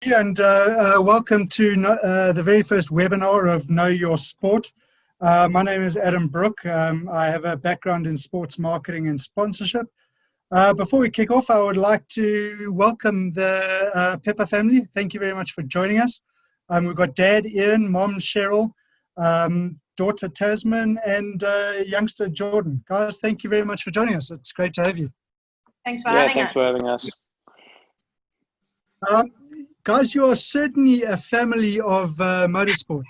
And welcome to the very first webinar of Know Your Sport. My name is Adam Brook. I have a background in sports marketing and sponsorship. Before we kick off, I would like to welcome the Pepper family. Thank you very much for joining us. We've got Dad Iain, Mom Cheryl, daughter Tasmin, and youngster Jordan. Guys, thank you very much for joining us. It's great to have you. Thanks for having us. Guys, you are certainly a family of motorsport,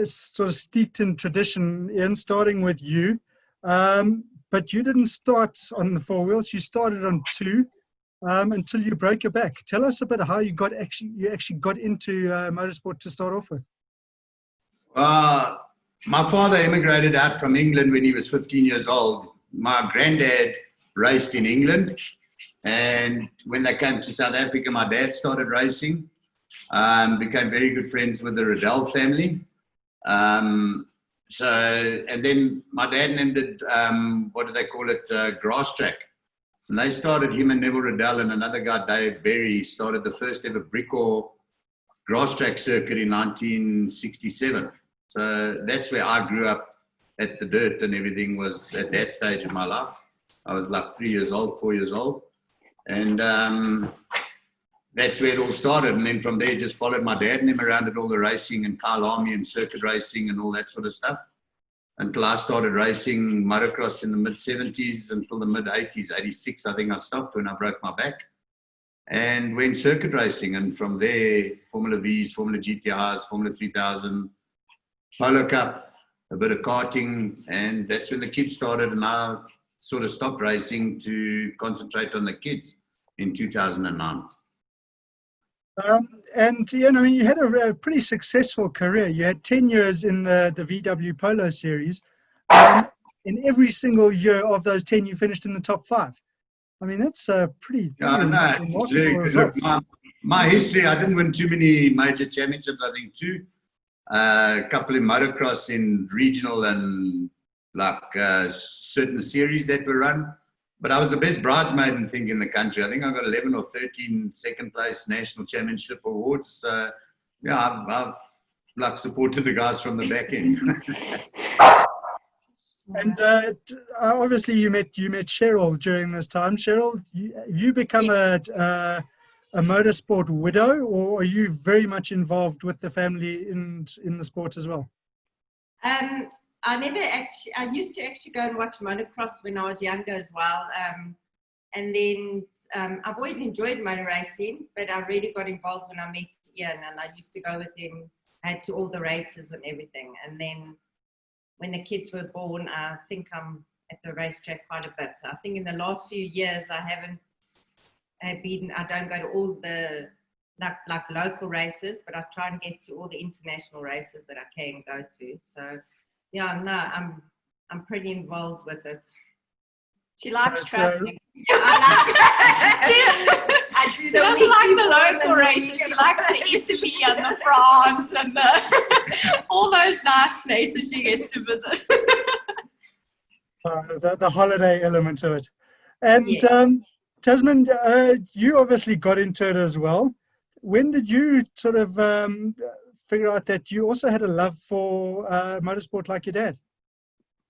sort of steeped in tradition, Iain, starting with you. But you didn't start on the four wheels, you started on two until you broke your back. Tell us a bit how you actually got into motorsport to start off with. My father immigrated out from England when he was 15 years old. My granddad raced in England. And when they came to South Africa, my dad started racing, became very good friends with the Riddell family. And then my dad named it, what do they call it, grass track. And they started, him and Neville Riddell and another guy, Dave Berry, started the first ever brick-or grass track circuit in 1967. So that's where I grew up at the dirt, and everything was at that stage of my life. I was like 4 years old. And that's where it all started. And then from there, just followed my dad and him around at all the racing and Kyle Army and circuit racing and all that sort of stuff. Until I started racing motocross in the mid-70s until the mid-80s. 86, I think I stopped when I broke my back. And went circuit racing. And from there, Formula Vs, Formula GTRs, Formula 3000, Polo Cup, a bit of karting. And that's when the kids started. And I sort of stopped racing to concentrate on the kids in 2009. And Iain, I mean, you had a pretty successful career. You had 10 years in the VW Polo Series. In every single year of those 10, you finished in the top 5. I mean, that's pretty remarkable results. My history, I didn't win too many major championships. I think 2. A couple in motocross in regional and like certain series that were run. But I was the best bridesmaid in the country. I think I got 11 or 13 second place national championship awards. Yeah, I've like supported the guys from the back end. And obviously you met Cheryl during this time. Cheryl, you become a motorsport widow, or are you very much involved with the family in the sport as well? I used to actually go and watch motocross when I was younger as well. And then I've always enjoyed motor racing, but I really got involved when I met Iain, and I used to go with him to all the races and everything. And then when the kids were born, I think I'm at the racetrack quite a bit. So I think in the last few years, I don't go to all the like local races, but I try and get to all the international races that I can go to. So yeah, no, I'm pretty involved with it. She likes traveling. Yeah, she doesn't like the local races. She likes the Italy and the France and all those nice places she gets to visit. The holiday element of it. And yeah. Tasmin, you obviously got into it as well. When did you sort of figure out that you also had a love for motorsport like your dad?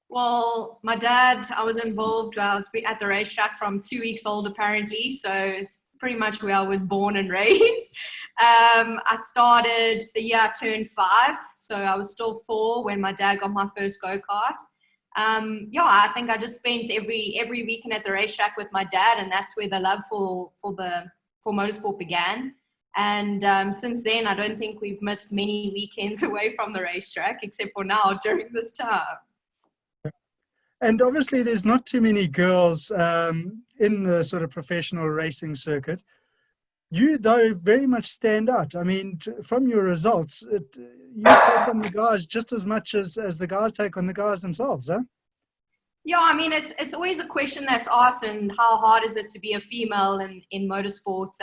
Well, my dad, I was involved. I was at the racetrack from 2 weeks old, apparently. So it's pretty much where I was born and raised. I started the year I turned 5. So I was still 4 when my dad got my first go-kart. I think I just spent every weekend at the racetrack with my dad, and that's where the love for motorsport began. And since then, I don't think we've missed many weekends away from the racetrack, except for now during this time. And obviously, there's not too many girls in the sort of professional racing circuit. You, though, very much stand out. I mean, from your results, you take on the guys just as much as the guys take on the guys themselves, huh? Yeah, I mean, it's always a question that's asked, and how hard is it to be a female in motorsport?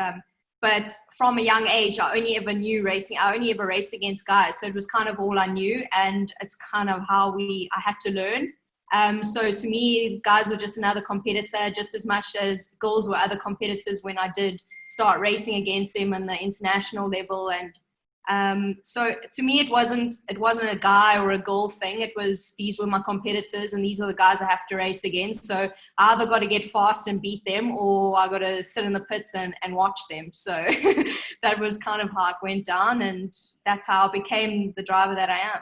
But from a young age, I only ever knew racing. I only ever raced against guys. So it was kind of all I knew. And it's kind of how I had to learn. So to me, guys were just another competitor, just as much as girls were other competitors when I did start racing against them on the international level. And so to me, it wasn't a guy or a girl thing. It was, these were my competitors and these are the guys I have to race against. So I either got to get fast and beat them, or I got to sit in the pits and watch them. So that was kind of how it went down, and that's how I became the driver that I am.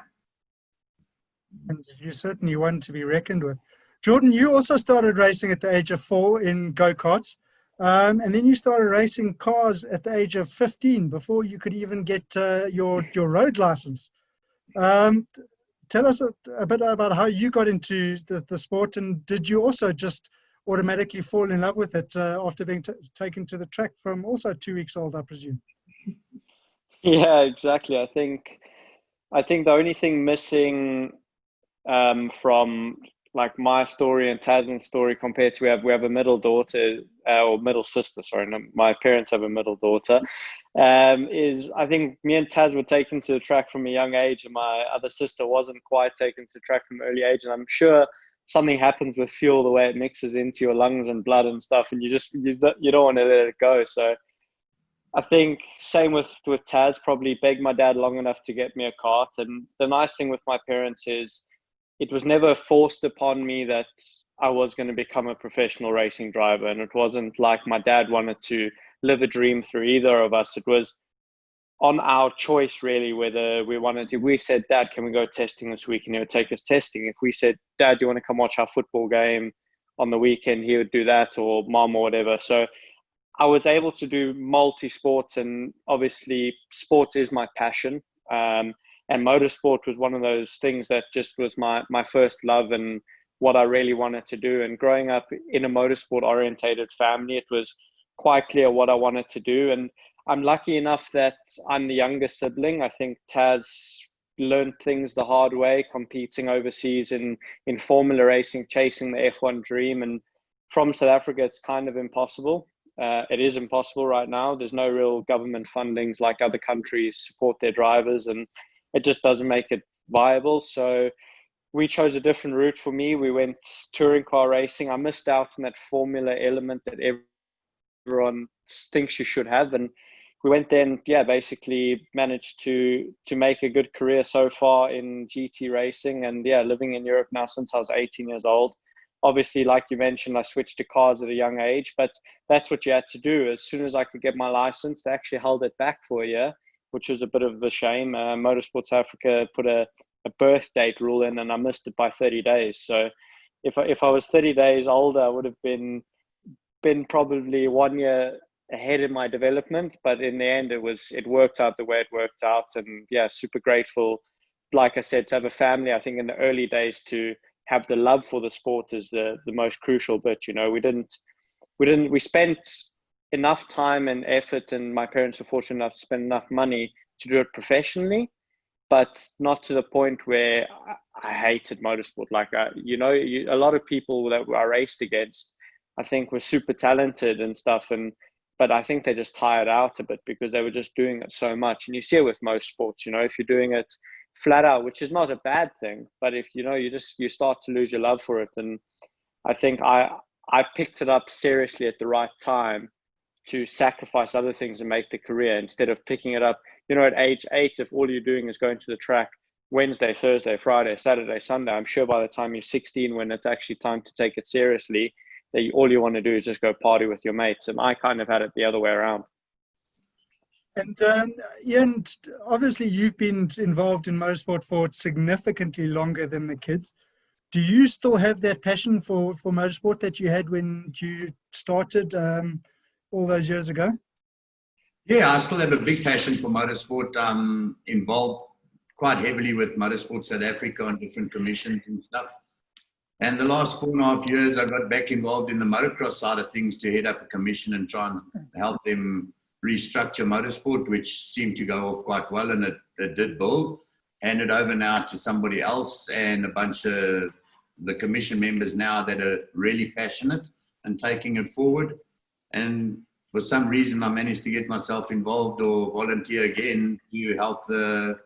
And you certainly one to be reckoned with. Jordan, you also started racing at the age of 4 in go-karts. And then you started racing cars at the age of 15 before you could even get your road license. Tell us a bit about how you got into the sport, and did you also just automatically fall in love with it after being taken to the track from also 2 weeks old, I presume? Yeah, exactly. I think the only thing missing from like my story and Tasmin's story compared to we have a middle daughter or middle sister. Sorry, no, my parents have a middle daughter. Is I think me and Taz were taken to the track from a young age, and my other sister wasn't quite taken to the track from an early age. And I'm sure something happens with fuel, the way it mixes into your lungs and blood and stuff, and you don't want to let it go. So I think same with Taz, probably begged my dad long enough to get me a kart. And the nice thing with my parents is it was never forced upon me that I was going to become a professional racing driver. And it wasn't like my dad wanted to live a dream through either of us. It was on our choice, really, whether we wanted to. We said, Dad, can we go testing this week? And he would take us testing. If we said, Dad, do you want to come watch our football game on the weekend? He would do that, or Mom or whatever. So I was able to do multi-sports, and obviously sports is my passion. And motorsport was one of those things that just was my first love and what I really wanted to do. And growing up in a motorsport orientated family, it was quite clear what I wanted to do. And I'm lucky enough that I'm the younger sibling. I think Taz learned things the hard way, competing overseas in formula racing, chasing the F1 dream. And from South Africa, it's kind of impossible. It is impossible right now. There's no real government fundings like other countries support their drivers, and it just doesn't make it viable. So we chose a different route. For me, we went touring car racing. I missed out on that formula element that everyone thinks you should have. And we went there and basically managed to make a good career so far in GT racing. And living in Europe now since I was 18 years old. Obviously, like you mentioned, I switched to cars at a young age, but that's what you had to do. As soon as I could get my license, they actually held it back for a year, which was a bit of a shame. Motorsport South Africa put a birth date rule in, and I missed it by 30 days. So if I was 30 days older, I would have been probably 1 year ahead in my development. But in the end, it worked out the way it worked out. And super grateful, like I said, to have a family. I think in the early days to have the love for the sport is the most crucial bit. We spent enough time and effort, and my parents were fortunate enough to spend enough money to do it professionally, but not to the point where I hated motorsport. Like, a lot of people that I raced against, I think were super talented and stuff. But I think they just tired out a bit because they were just doing it so much. And you see it with most sports, if you're doing it flat out, which is not a bad thing, but if you start to lose your love for it. And I think I picked it up seriously at the right time to sacrifice other things and make the career, instead of picking it up at age 8. If all you're doing is going to the track Wednesday, Thursday, Friday, Saturday, Sunday, I'm sure by the time you're 16, when it's actually time to take it seriously, that all you want to do is just go party with your mates. And I kind of had it the other way around. And Iain, obviously you've been involved in motorsport for significantly longer than the kids. Do you still have that passion for motorsport that you had when you started all those years ago? Yeah, I still have a big passion for motorsport. I'm involved quite heavily with Motorsport South Africa on different commissions and stuff. And the last 4.5 years, I got back involved in the motocross side of things to head up a commission and try and help them restructure motorsport, which seemed to go off quite well, and it did build. Handed over now to somebody else and a bunch of the commission members now that are really passionate and taking it forward. And for some reason, I managed to get myself involved or volunteer again to help the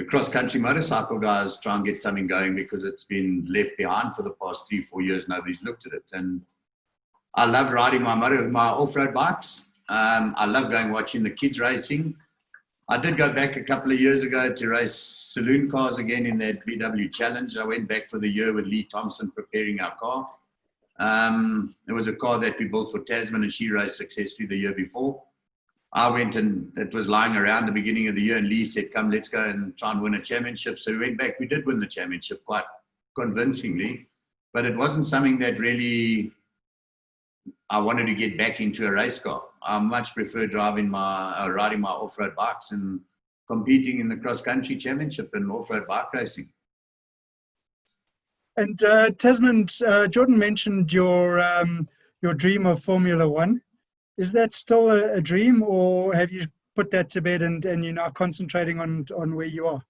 the cross-country motorcycle guys try and get something going, because it's been left behind for the past 3-4 years. Nobody's looked at it. And I love riding my off-road bikes. I love going watching the kids racing. I did go back a couple of years ago to race saloon cars again in that VW Challenge. I went back for the year with Lee Thompson preparing our car. It was a car that we built for Tasmin, and she raced successfully the year before. I went, and it was lying around the beginning of the year, and Lee said, come, let's go and try and win a championship. So we went back. We did win the championship quite convincingly, but it wasn't something that really I wanted to get back into a race car. I much prefer riding my off-road bikes and competing in the cross-country championship and off-road bike racing. And Tasmin, Jordan mentioned your dream of Formula One. Is that still a dream, or have you put that to bed and you're now concentrating on where you are?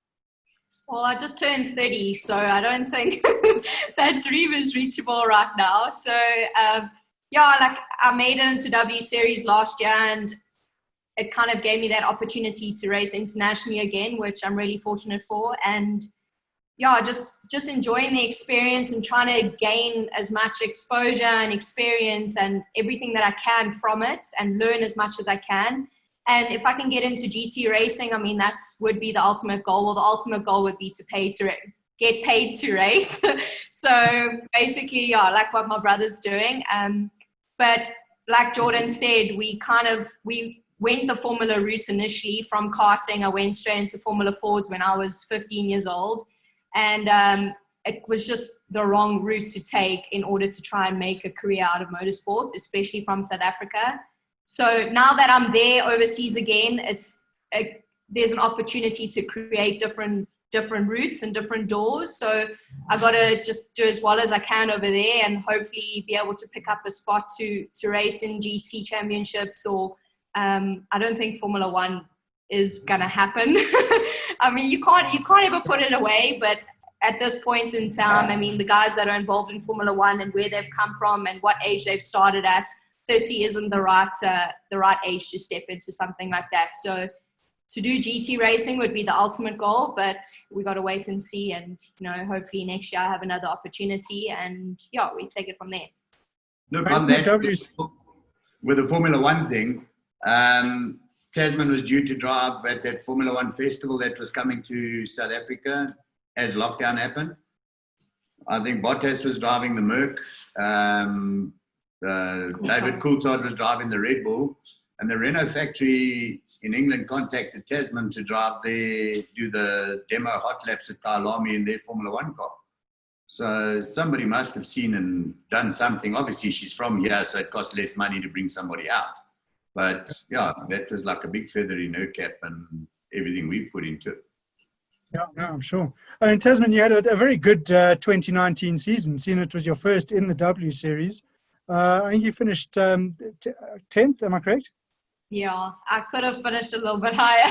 Well, I just turned 30, so I don't think that dream is reachable right now. So, yeah, like I made it into W Series last year, and it kind of gave me that opportunity to race internationally again, which I'm really fortunate for. And yeah, just enjoying the experience and trying to gain as much exposure and experience and everything that I can from it, and learn as much as I can. And if I can get into GT racing, I mean, that would be the ultimate goal. Well, the ultimate goal would be to get paid to race. So basically, yeah, like what my brother's doing. But like Jordan said, we went the Formula route initially from karting. I went straight into Formula Fords when I was 15 years old. And it was just the wrong route to take in order to try and make a career out of motorsports, especially from South Africa. So now that I'm there overseas again, there's an opportunity to create different routes and different doors. So I got to just do as well as I can over there, and hopefully be able to pick up a spot to race in GT championships, or I don't think Formula One is gonna happen. I mean, you can't ever put it away, but at this point in time, I mean, the guys that are involved in Formula One and where they've come from and what age they've started at, 30 isn't the right age to step into something like that. So to do GT racing would be the ultimate goal, but we got to wait and see. And, hopefully next year I have another opportunity, and yeah, we take it from there. Look, on that, with the Formula One thing, Tasmin was due to drive at that Formula One festival that was coming to South Africa as lockdown happened. I think Bottas was driving the Merc. David Coulthard was driving the Red Bull. And the Renault factory in England contacted Tasmin to drive there, do the demo hot laps at Kyalami in their Formula One car. So somebody must have seen and done something. Obviously, she's from here, so it costs less money to bring somebody out. But yeah, that was like a big feather in her cap, and everything we've put into it. Yeah, no, I'm sure. And Tasmin, you had a very good 2019 season, seeing it was your first in the W Series. I think you finished 10th, am I correct? Yeah, I could have finished a little bit higher.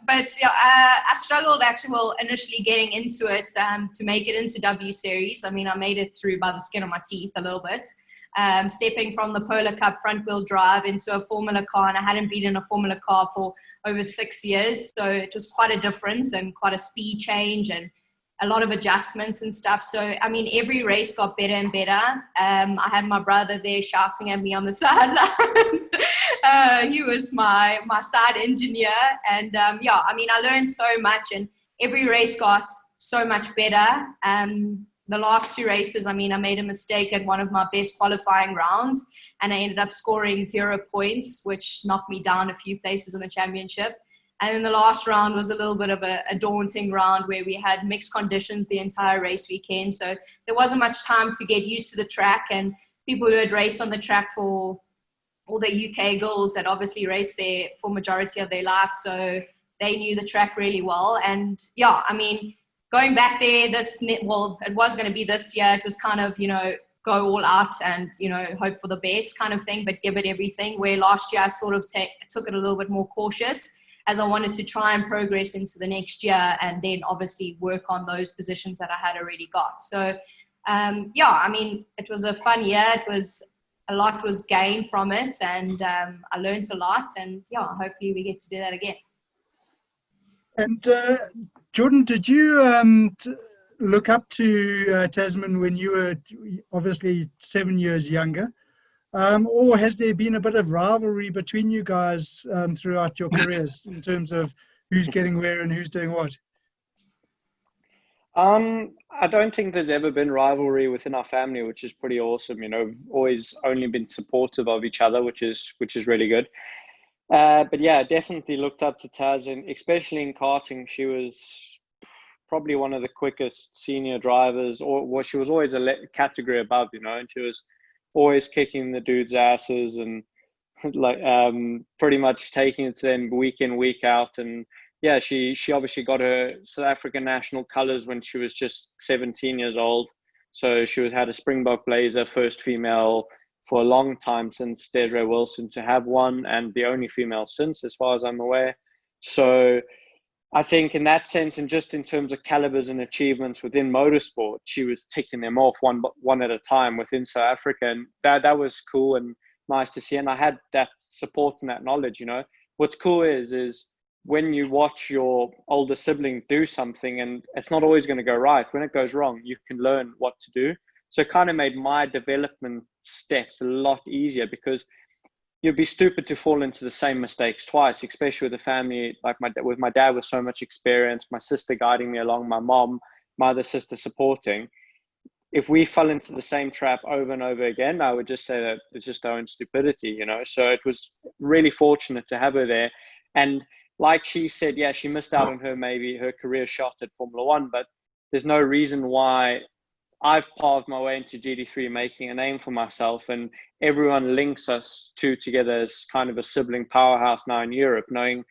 But yeah, I struggled actually, initially getting into it to make it into W Series. I mean, I made it through by the skin of my teeth a little bit. Stepping from the Polar Cup front-wheel drive into a Formula car, and I hadn't been in a Formula car for over 6 years. So it was quite a difference and quite a speed change and a lot of adjustments and stuff. So, I mean, every race got better and better. I had my brother there shouting at me on the sidelines. He was my side engineer. And yeah, I mean, I learned so much, and every race got so much better. The last 2 races, I mean, I made a mistake at one of my best qualifying rounds, and I ended up scoring 0 points, which knocked me down a few places in the championship. And then the last round was a little bit of a daunting round where we had mixed conditions the entire race weekend. So there wasn't much time to get used to the track, and people who had raced on the track for all the UK girls had obviously raced there for majority of their life. So they knew the track really well. And yeah, I mean, going back there, it was going to be this year. It was kind of, go all out and, hope for the best kind of thing, but give it everything. Where last year I sort of took it a little bit more cautious, as I wanted to try and progress into the next year and then obviously work on those positions that I had already got. So, yeah, I mean, it was a fun year. A lot was gained from it, and I learned a lot, and yeah, hopefully we get to do that again. And Jordan, did you look up to Tasmin when you were obviously 7 years younger? Or has there been a bit of rivalry between you guys throughout your careers in terms of who's getting where and who's doing what? I don't think there's ever been rivalry within our family, which is pretty awesome. You know, we've always only been supportive of each other, which is really good. But yeah, definitely looked up to Taz, and especially in karting, she was probably one of the quickest senior drivers, or she was always a category above, you know, and she was always kicking the dudes' asses and like pretty much taking it to them week in, week out. And yeah, she obviously got her South African national colours when she was just 17 years old. So she had a Springbok blazer, first female for a long time since Deirdre Wilson to have one, and the only female since, as far as I'm aware. So I think in that sense, and just in terms of calibers and achievements within motorsport, she was ticking them off one at a time within South Africa, and that was cool and nice to see. And I had that support and that knowledge. You know, what's cool is when you watch your older sibling do something, and it's not always going to go right. When it goes wrong, you can learn what to do. So it kind of made my development steps a lot easier, because you'd be stupid to fall into the same mistakes twice, especially with a family like with my dad with so much experience, my sister guiding me along, my mom, my other sister supporting. If we fell into the same trap over and over again, I would just say that it's just our own stupidity, you know. So it was really fortunate to have her there. And like she said, yeah, she missed out on her career shot at Formula One, but there's no reason why. I've paved my way into GT3, making a name for myself, and everyone links us two together as kind of a sibling powerhouse now in Europe, knowing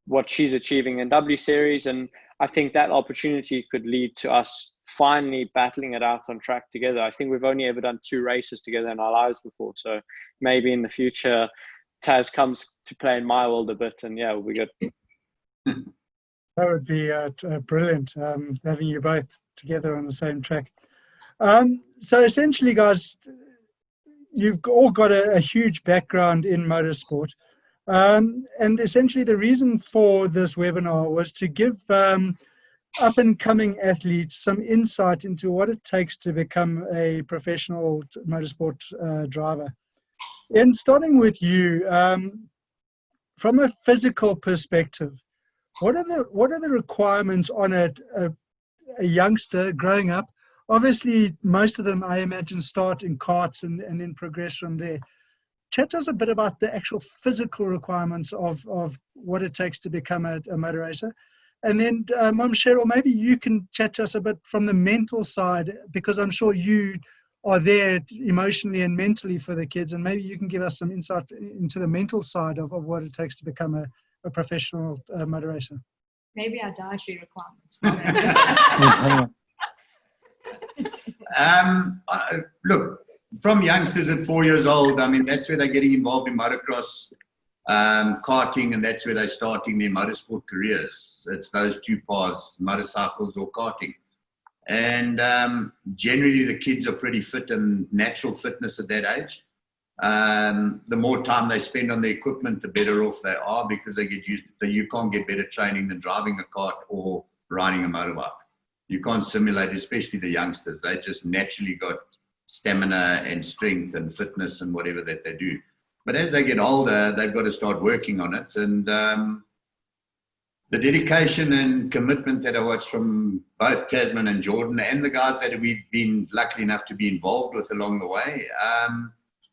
what she's achieving in W Series. And I think that opportunity could lead to us finally battling it out on track together. I think we've only ever done 2 races together in our lives before. So maybe in the future, Taz comes to play in my world a bit, and yeah, we'll be good. That would be brilliant, having you both together on the same track. So essentially, guys, you've all got a huge background in motorsport. And essentially the reason for this webinar was to give up-and-coming athletes some insight into what it takes to become a professional motorsport driver. And starting with you, from a physical perspective, what are the requirements on a youngster growing up? Obviously, most of them, I imagine, start in karts and then progress from there. Chat to us a bit about the actual physical requirements of what it takes to become a motor racer. And then, Mom Cheryl, maybe you can chat to us a bit from the mental side, because I'm sure you are there emotionally and mentally for the kids, and maybe you can give us some insight into the mental side of what it takes to become a professional motor racer. Maybe our dietary requirements. Look, from youngsters at 4 years old, I mean, that's where they're getting involved in motocross, karting, and that's where they're starting their motorsport careers. It's those 2 paths, motorcycles or karting. And generally the kids are pretty fit and natural fitness at that age. The more time they spend on the equipment, the better off they are, because they get used to, you can't get better training than driving a kart or riding a motorbike. You can't simulate, especially the youngsters. They just naturally got stamina and strength and fitness and whatever that they do. But as they get older, they've got to start working on it. And the dedication and commitment that I watch from both Tasmin and Jordan and the guys that we've been lucky enough to be involved with along the way,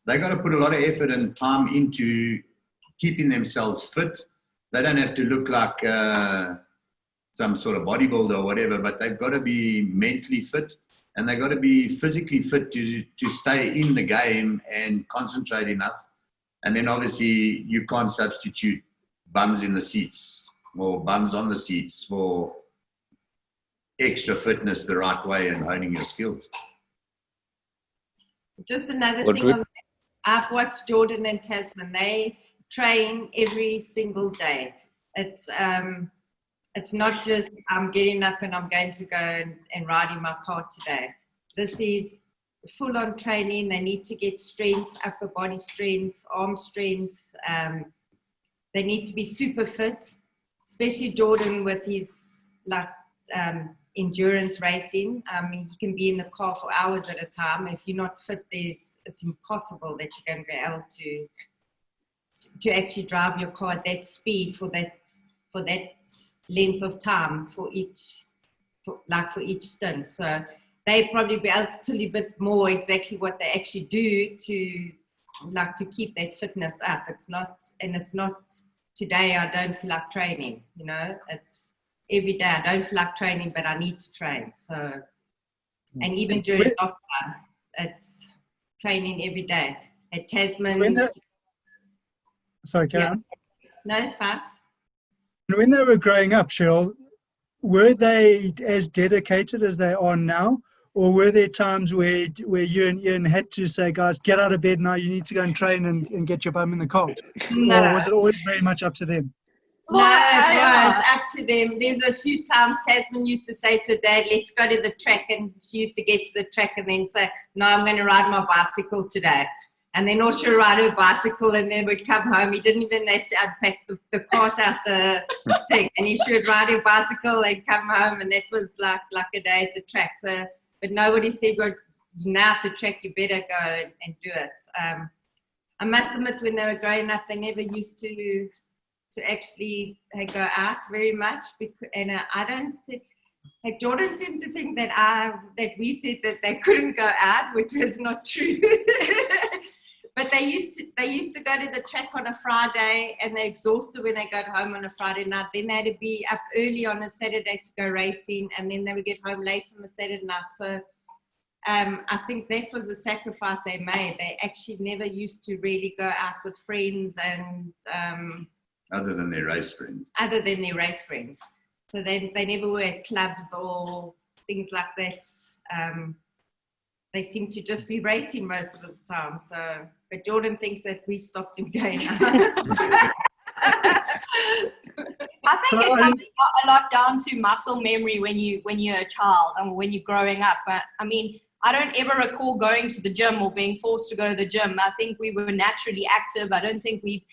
they got to put a lot of effort and time into keeping themselves fit. They don't have to look like some sort of bodybuilder or whatever, but they've got to be mentally fit, and they've got to be physically fit to stay in the game and concentrate enough. And then obviously you can't substitute bums in the seats or bums on the seats for extra fitness the right way and honing your skills. Just another thing on that. I've watched Jordan and Tasmin. They train every single day. It's not just I'm getting up and I'm going to go and ride in my car today. This is full-on training. They need to get strength, upper body strength, arm strength. They need to be super fit. especially Jordan with his like endurance racing. You can be in the car for hours at a time. If you're not fit, it's impossible that you're going to be able to actually drive your car at that speed for that length of time for each stint. So they probably be able to tell you a bit more exactly what they actually do to keep that fitness up. It's not today I don't feel like training, you know, it's every day I don't feel like training, but I need to train. So, and even during lockdown, it's training every day. At Tasmin. Sorry, carry on. No, it's fine. When they were growing up, Cheryl, were they as dedicated as they are now? Or were there times where you and Iain had to say, guys, get out of bed now, you need to go and train and get your bum in the car? No. Or was it always very much up to them? No, it's up to them. There's a few times Tasmin used to say to her dad, let's go to the track. And she used to get to the track and then say, no, I'm going to ride my bicycle today. And then also ride her bicycle and then we'd come home. He didn't even have to unpack the cart out the thing. And he should ride her bicycle and come home. And that was like a day at the track. So, but nobody said, well, now at the track, you better go and do it. I must admit, when they were growing up, they never used to actually go out very much. And I don't think, like Jordan seemed to think that we said that they couldn't go out, which was not true. But they used to go to the track on a Friday and they're exhausted when they got home on a Friday night. Then they had to be up early on a Saturday to go racing, and then they would get home late on a Saturday night. So I think that was a sacrifice they made. They actually never used to really go out with friends and other than their race friends. So they never were at clubs or things like that. They seem to just be racing most of the time. So, but Jordan thinks that we stopped him going out. I think it comes a lot down to muscle memory when you're a child and when you're growing up. But I mean, I don't ever recall going to the gym or being forced to go to the gym. I think we were naturally active. I don't think we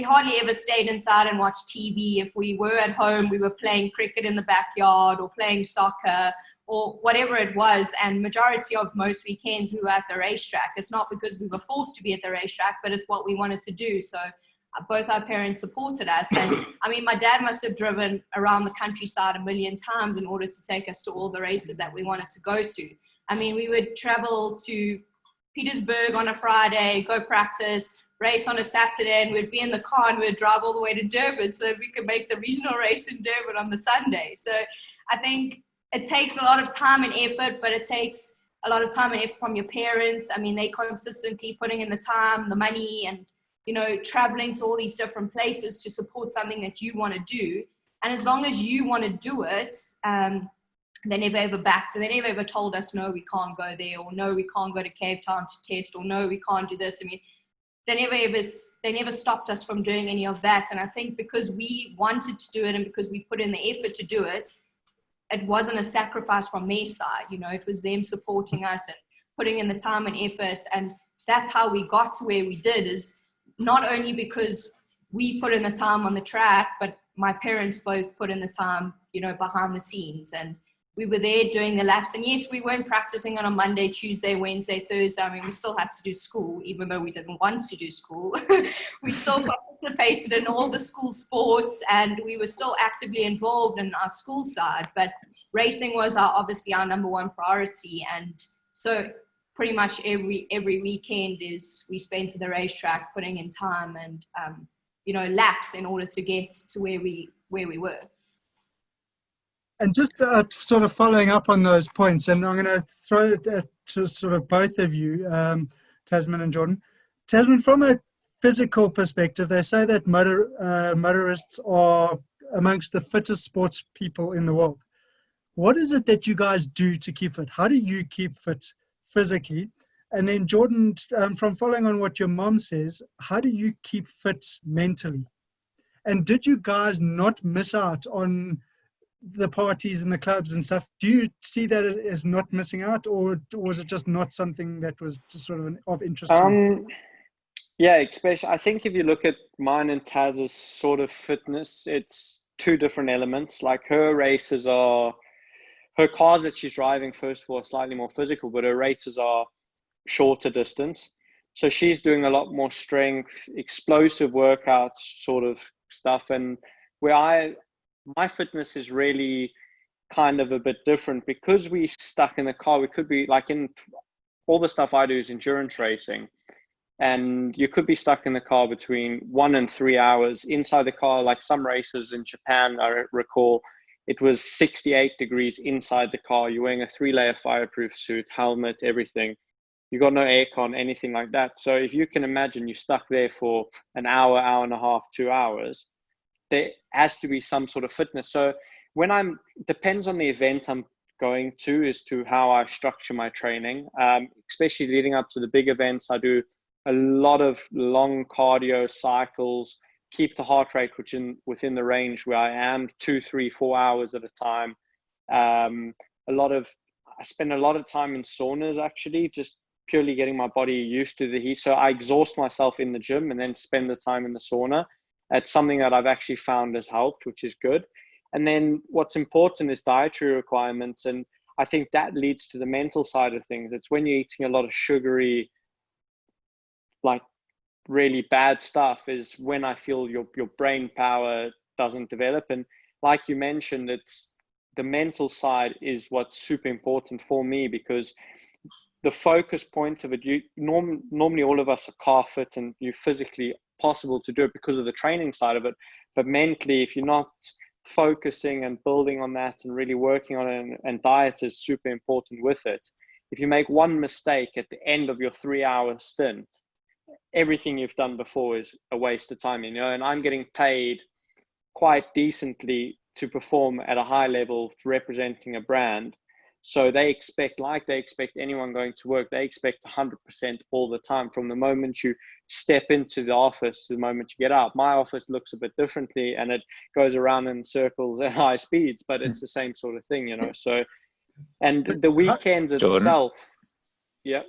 hardly ever stayed inside and watched TV. If we were at home, we were playing cricket in the backyard or playing soccer or whatever it was. And majority of most weekends we were at the racetrack. It's not because we were forced to be at the racetrack, but it's what we wanted to do. So both our parents supported us. And I mean, my dad must have driven around the countryside a million times in order to take us to all the races that we wanted to go to. I mean, we would travel to Petersburg on a Friday, go practice, race on a Saturday, and we'd be in the car and we'd drive all the way to Durban so that we could make the regional race in Durban on the Sunday. So I think it takes a lot of time and effort, but it takes a lot of time and effort from your parents. I mean, they consistently putting in the time, the money, and, you know, traveling to all these different places to support something that you want to do. And as long as you want to do it, they never ever backed. They never ever told us, no, we can't go there, or no, we can't go to Cape Town to test, or no, we can't do this. I mean, they never stopped us from doing any of that. And I think because we wanted to do it and because we put in the effort to do it, it wasn't a sacrifice from their side. You know, it was them supporting us and putting in the time and effort. And that's how we got to where we did, is not only because we put in the time on the track, but my parents both put in the time, you know, behind the scenes. And we were there doing the laps. And yes, we weren't practicing on a Monday, Tuesday, Wednesday, Thursday. I mean, we still had to do school, even though we didn't want to do school. We still participated in all the school sports and we were still actively involved in our school side. But racing was obviously our number one priority. And so pretty much every weekend we spent at the racetrack putting in time and, you know, laps in order to get to where we were. And just sort of following up on those points, and I'm going to throw it to sort of both of you, Tasmin and Jordan. Tasmin, from a physical perspective, they say that motorists are amongst the fittest sports people in the world. What is it that you guys do to keep fit? How do you keep fit physically? And then Jordan, from following on what your mom says, how do you keep fit mentally? And did you guys not miss out on the parties and the clubs and stuff? Do you see that as not missing out, or was it just not something that was just sort of interest to you? Yeah, especially I think if you look at mine and Taz's sort of fitness, it's two different elements. Like her races are, her cars that she's driving, first of all, are slightly more physical, but her races are shorter distance. So she's doing a lot more strength, explosive workouts sort of stuff. And where my fitness is really kind of a bit different because we stuck in the car. We could be like, in all the stuff I do is endurance racing, and you could be stuck in the car between 1 and 3 hours inside the car. Like some races in Japan, I recall, it was 68 degrees inside the car. You're wearing a 3-layer fireproof suit, helmet, everything. You got no aircon, anything like that. So if you can imagine you're stuck there for an hour, hour and a half, 2 hours, there has to be some sort of fitness. So when depends on the event I'm going to as to how I structure my training, especially leading up to the big events. I do a lot of long cardio cycles, keep the heart rate within the range where I am, 2, 3, 4 hours at a time. I spend a lot of time in saunas, actually, just purely getting my body used to the heat. So I exhaust myself in the gym and then spend the time in the sauna. That's something that I've actually found has helped, which is good. And then what's important is dietary requirements. And I think that leads to the mental side of things. It's when you're eating a lot of sugary, like really bad stuff, is when I feel your brain power doesn't develop. And like you mentioned, it's the mental side is what's super important for me, because the focus point of it, normally all of us are car fit and you're physically possible to do it because of the training side of it. But mentally, if you're not focusing and building on that and really working on it, and diet is super important with it. If you make one mistake at the end of your 3-hour stint, everything you've done before is a waste of time, and I'm getting paid quite decently to perform at a high level representing a brand. So they expect anyone going to work, they expect 100% all the time from the moment you step into the office to the moment you get out. My office looks a bit differently and it goes around in circles at high speeds, but it's the same sort of thing, So, and the weekends itself, yeah.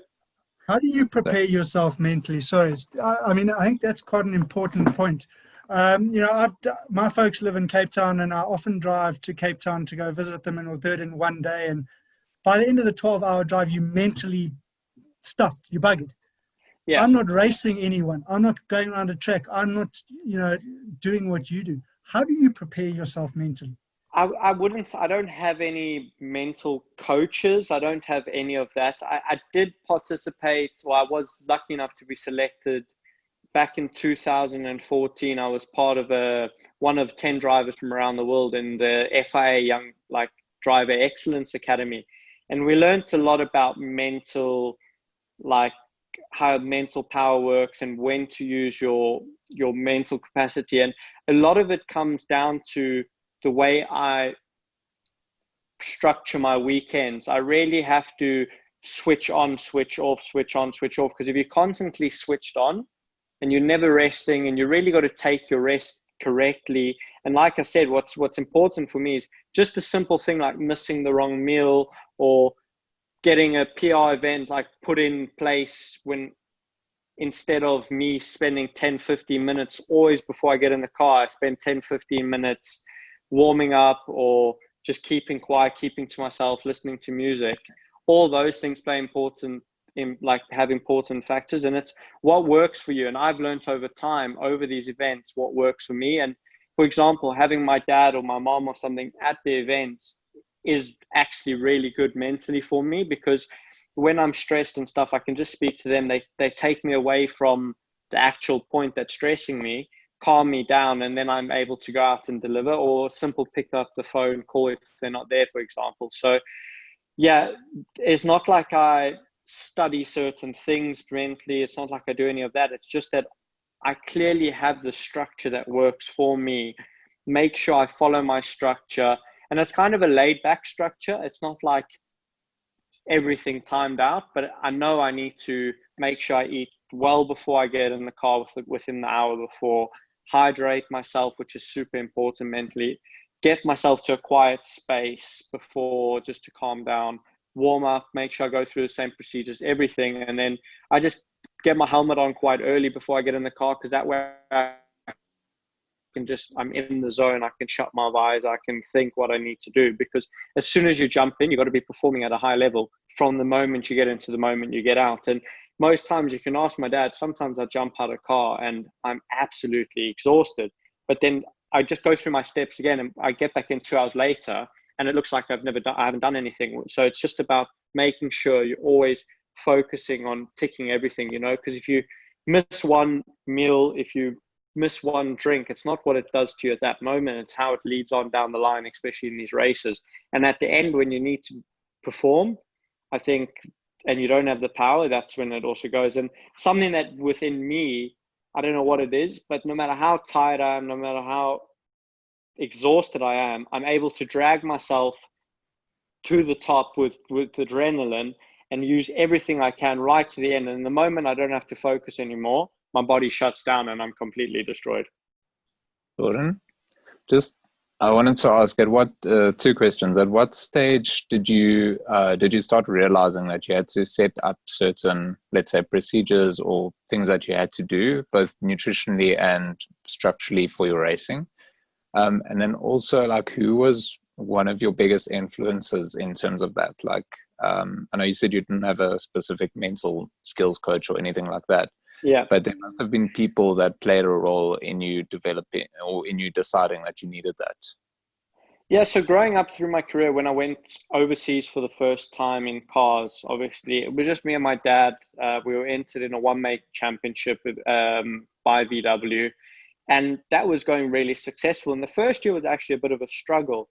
How do you prepare yourself mentally? Sorry, I mean, I think that's quite an important point. My folks live in Cape Town, and I often drive to Cape Town to go visit them, and we'll do it in one day. And by the end of the 12-hour drive, you're mentally stuffed, you're buggered. Yeah. I'm not racing anyone. I'm not going around a track. I'm not, doing what you do. How do you prepare yourself mentally? I don't have any mental coaches. I don't have any of that. I did participate, or I was lucky enough to be selected back in 2014. I was part of one of 10 drivers from around the world in the FIA Young Driver Excellence Academy. And we learned a lot about how mental power works and when to use your mental capacity. And a lot of it comes down to the way I structure my weekends. I really have to switch on, switch off, switch on, switch off. Because if you're constantly switched on and you're never resting, and you really got to take your rest correctly. And like I said, what's important for me is just a simple thing like missing the wrong meal, or getting a PR event put in place when, instead of me spending 10-15 minutes always before I get in the car, I spend 10-15 minutes warming up, or just keeping quiet, keeping to myself, listening to music. All those things have important factors, and it's what works for you. And I've learned over time, over these events, what works for me. And for example, having my dad or my mom or something at the events is actually really good mentally for me, because when I'm stressed and stuff, I can just speak to them. They take me away from the actual point that's stressing me, calm me down, and then I'm able to go out and deliver, or simple pick up the phone, call if they're not there, for example. So yeah, it's not like I study certain things mentally. It's not like I do any of that. It's just that I clearly have the structure that works for me. Make sure I follow my structure, and it's kind of a laid back structure. It's not like everything timed out, but I know I need to make sure I eat well before I get in the car, within the hour before, hydrate myself, which is super important mentally, get myself to a quiet space before, just to calm down, warm up, make sure I go through the same procedures, everything. And then I just get my helmet on quite early before I get in the car, because that way I I'm in the zone. I can shut my eyes. I can think what I need to do, because as soon as you jump in, you've got to be performing at a high level from the moment you get into the moment you get out. And most times, you can ask my dad, sometimes I jump out of a car and I'm absolutely exhausted, but then I just go through my steps again and I get back in 2 hours later and it looks like I haven't done anything. So it's just about making sure you're always focusing on ticking everything, because if you miss one meal, if you miss one drink, it's not what it does to you at that moment, it's how it leads on down the line, especially in these races. And at the end, when you need to perform, I think, and you don't have the power, that's when it also goes. And something that within me, I don't know what it is, but no matter how tired I am, no matter how exhausted I am, I'm able to drag myself to the top with adrenaline and use everything I can right to the end. And the moment I don't have to focus anymore, my body shuts down and I'm completely destroyed. Jordan, I wanted to ask, at what 2 questions. At what stage did you start realizing that you had to set up certain, let's say, procedures or things that you had to do, both nutritionally and structurally, for your racing? And then also, like, who was one of your biggest influences in terms of that? Like, I know you said you didn't have a specific mental skills coach or anything like that. Yeah. But there must have been people that played a role in you developing or in you deciding that you needed that. Yeah, so growing up through my career, when I went overseas for the first time in cars, obviously, it was just me and my dad. We were entered in a one-make championship by VW, and that was going really successful. And the first year was actually a bit of a struggle.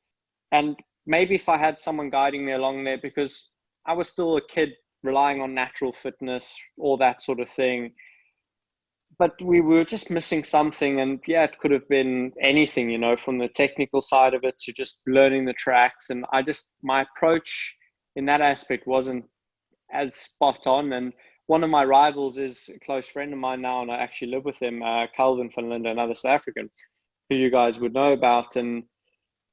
And maybe if I had someone guiding me along there, because I was still a kid relying on natural fitness, all that sort of thing. But we were just missing something. And yeah, it could have been anything, from the technical side of it to just learning the tracks. And my approach in that aspect wasn't as spot on. And one of my rivals is a close friend of mine now, and I actually live with him, Calvin van Linde, another South African, who you guys would know about. And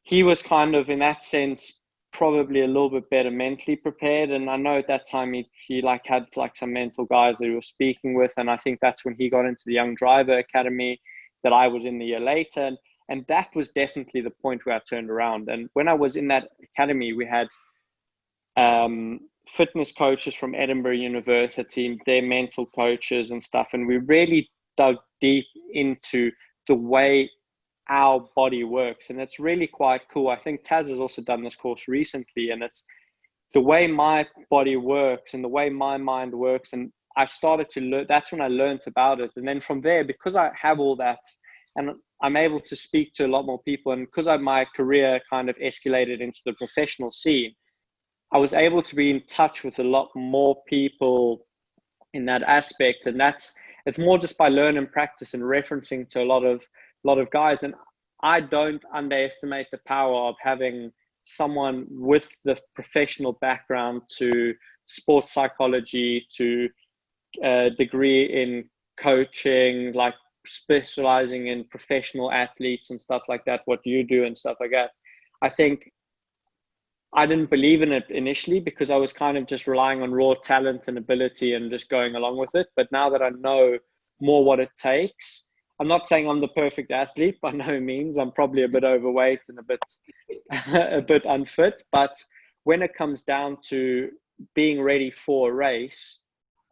he was kind of, in that sense, probably a little bit better mentally prepared. And I know at that time he had some mental guys that he was speaking with. And I think that's when he got into the Young Driver Academy that I was in the year later. And that was definitely the point where I turned around. And when I was in that academy, we had fitness coaches from Edinburgh University, their mental coaches and stuff. And we really dug deep into the way our body works, and it's really quite cool. I think Taz has also done this course recently, and it's the way my body works and the way my mind works. And I started to learn, that's when I learned about it. And then from there, because I have all that and I'm able to speak to a lot more people, and because my career kind of escalated into the professional scene, I was able to be in touch with a lot more people in that aspect. And it's more just by learn and practice and referencing to a lot of guys. And I don't underestimate the power of having someone with the professional background to sports psychology, to a degree in coaching, like specializing in professional athletes and stuff like that, what you do and stuff like that. I think I didn't believe in it initially because I was kind of just relying on raw talent and ability and just going along with it. But now that I know more what it takes, I'm not saying I'm the perfect athlete by no means. I'm probably a bit overweight and a bit unfit. But when it comes down to being ready for a race,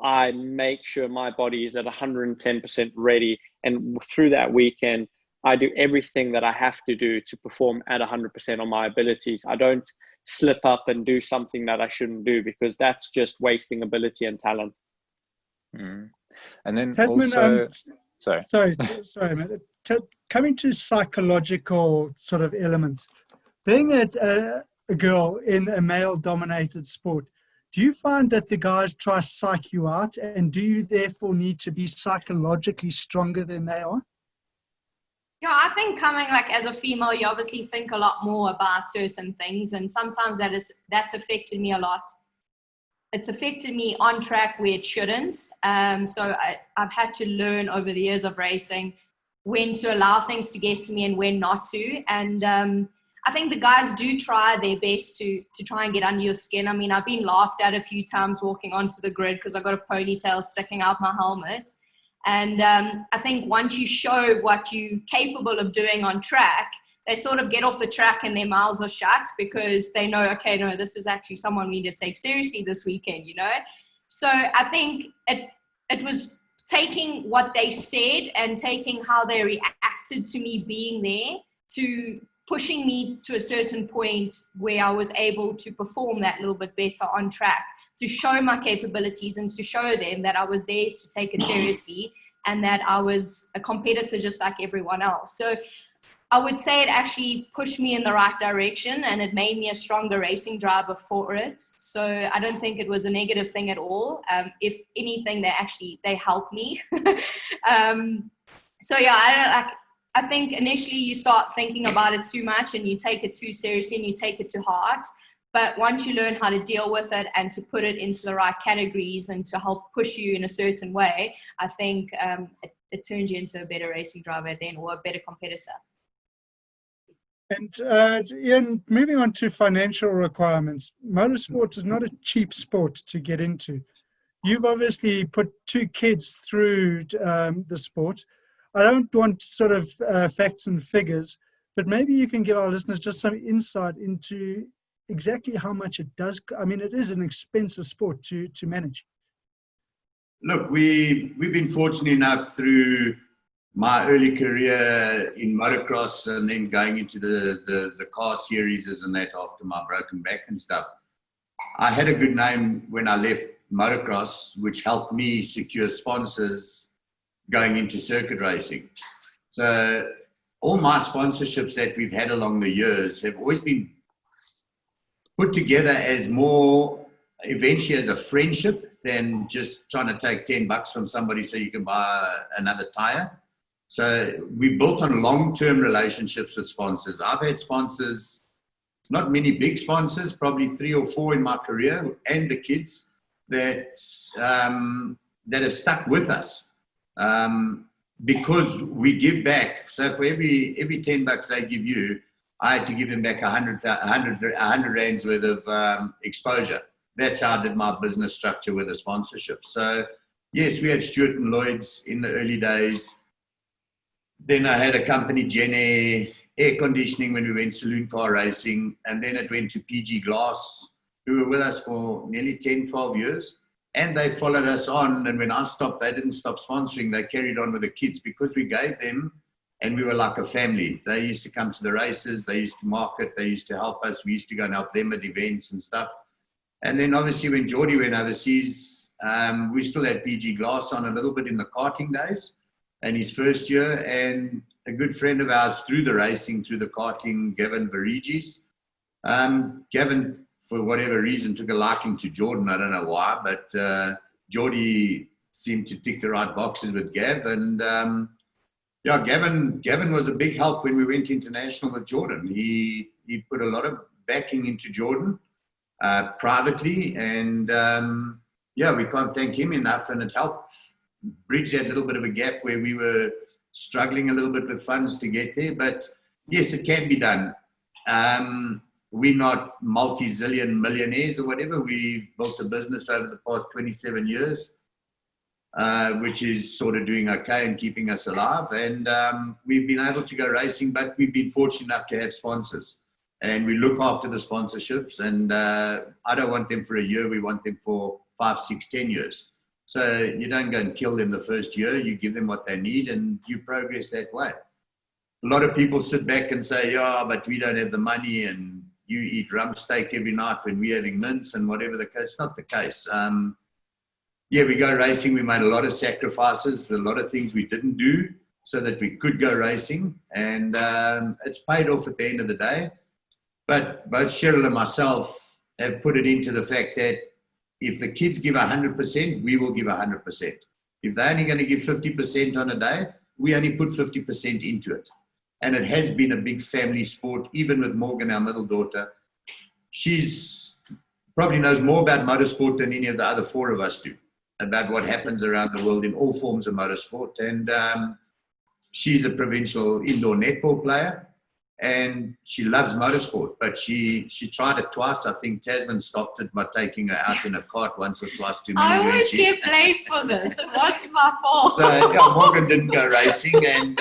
I make sure my body is at 110% ready. And through that weekend, I do everything that I have to do to perform at 100% on my abilities. I don't slip up and do something that I shouldn't do, because that's just wasting ability and talent. Mm. And then Tasmin, also... Sorry, mate. Coming to psychological sort of elements, being a girl in a male-dominated sport, do you find that the guys try to psych you out, and do you therefore need to be psychologically stronger than they are? Yeah, I think coming as a female, you obviously think a lot more about certain things, and sometimes that's affected me a lot. It's affected me on track where it shouldn't. So I've had to learn over the years of racing when to allow things to get to me and when not to. And I think the guys do try their best to try and get under your skin. I mean, I've been laughed at a few times walking onto the grid because I've got a ponytail sticking out my helmet. And I think once you show what you're capable of doing on track, they sort of get off the track and their mouths are shut because they know, okay, no, this is actually someone we need to take seriously this weekend, you know? So I think it was taking what they said and taking how they reacted to me being there to pushing me to a certain point where I was able to perform that little bit better on track, to show my capabilities and to show them that I was there to take it seriously and that I was a competitor just like everyone else. So I would say it actually pushed me in the right direction and it made me a stronger racing driver for it. So I don't think it was a negative thing at all. If anything, they helped me. So yeah, I think initially you start thinking about it too much and you take it too seriously and you take it to heart. But once you learn how to deal with it and to put it into the right categories and to help push you in a certain way, I think it turns you into a better racing driver then, or a better competitor. And Iain, moving on to financial requirements, motorsport is not a cheap sport to get into. You've obviously put 2 kids through the sport. I don't want sort of facts and figures, but maybe you can give our listeners just some insight into exactly how much it does. I mean, it is an expensive sport to manage. Look, we've been fortunate enough through my early career in motocross and then going into the car series and that after my broken back and stuff. I had a good name when I left motocross, which helped me secure sponsors going into circuit racing. So all my sponsorships that we've had along the years have always been put together as more eventually as a friendship than just trying to take $10 from somebody so you can buy another tire. So we built on long-term relationships with sponsors. I've had sponsors, not many big sponsors, probably 3 or 4 in my career, and the kids that have stuck with us because we give back. So for every $10 they give you, I had to give them back 100 rands worth of exposure. That's how I did my business structure with the sponsorship. So yes, we had Stuart and Lloyd's in the early days. Then I had a company, Gen Air Conditioning, when we went saloon car racing. And then it went to PG Glass, who were with us for nearly 10, 12 years. And they followed us on. And when I stopped, they didn't stop sponsoring. They carried on with the kids because we gave them, and we were like a family. They used to come to the races. They used to market. They used to help us. We used to go and help them at events and stuff. And then obviously when Geordie went overseas, we still had PG Glass on a little bit in the karting days and his first year. And a good friend of ours through the racing, through the karting, Gavin Varigis. Gavin, for whatever reason, took a liking to Jordan. I don't know why, but Geordie seemed to tick the right boxes with Gav. And yeah, Gavin was a big help when we went international with Jordan. He put a lot of backing into Jordan privately, and yeah, we can't thank him enough. And it helped bridge that little bit of a gap where we were struggling a little bit with funds to get there. But yes, it can be done. We're not multi-zillion millionaires or whatever. We've built a business over the past 27 years, which is sort of doing okay and keeping us alive. And we've been able to go racing, but we've been fortunate enough to have sponsors. And we look after the sponsorships. And I don't want them for a year. We want them for 5, 6, 10 years. So you don't go and kill them the first year. You give them what they need and you progress that way. A lot of people sit back and say, yeah, but we don't have the money and you eat rump steak every night when we're having mince and whatever the case. It's not the case. Yeah, we go racing. We made a lot of sacrifices, a lot of things we didn't do so that we could go racing. And it's paid off at the end of the day. But both Cheryl and myself have put it into the fact that if the kids give 100%, we will give 100%. If they're only going to give 50% on a day, we only put 50% into it. And it has been a big family sport, even with Morgan, our middle daughter. She's probably knows more about motorsport than any of the other 4 of us do, about what happens around the world in all forms of motorsport. And she's a provincial indoor netball player. and she loves motorsport, but she tried it twice. I think Tasmin stopped it by taking her out in a cart once or twice too many. I always get blamed for this. It wasn't my fault. So yeah, Morgan didn't go racing, and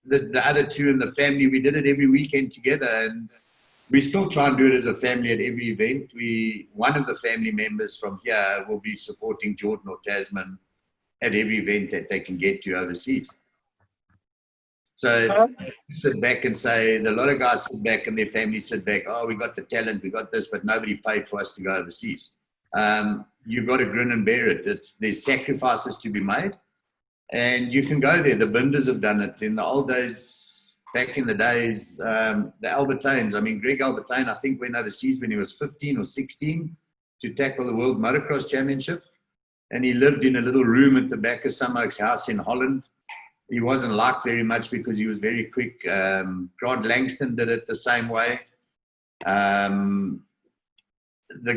the other two in the family, we did it every weekend together, and we still try and do it as a family at every event. One of the family members from here will be supporting Jordan or Tasmin at every event that they can get to overseas. So sit back and say, a lot of guys sit back and their families sit back, oh, we got the talent, we got this, but nobody paid for us to go overseas. You've got to grin and bear it. There's sacrifices to be made, and you can go there. The Binders have done it. In the old days, back in the days, the Albertains, I mean, Greg Albertain, I think, went overseas when he was 15 or 16 to tackle the World Motocross Championship, and he lived in a little room at the back of some oak's house in Holland. He wasn't liked very much because he was very quick. Grant Langston did it the same way. The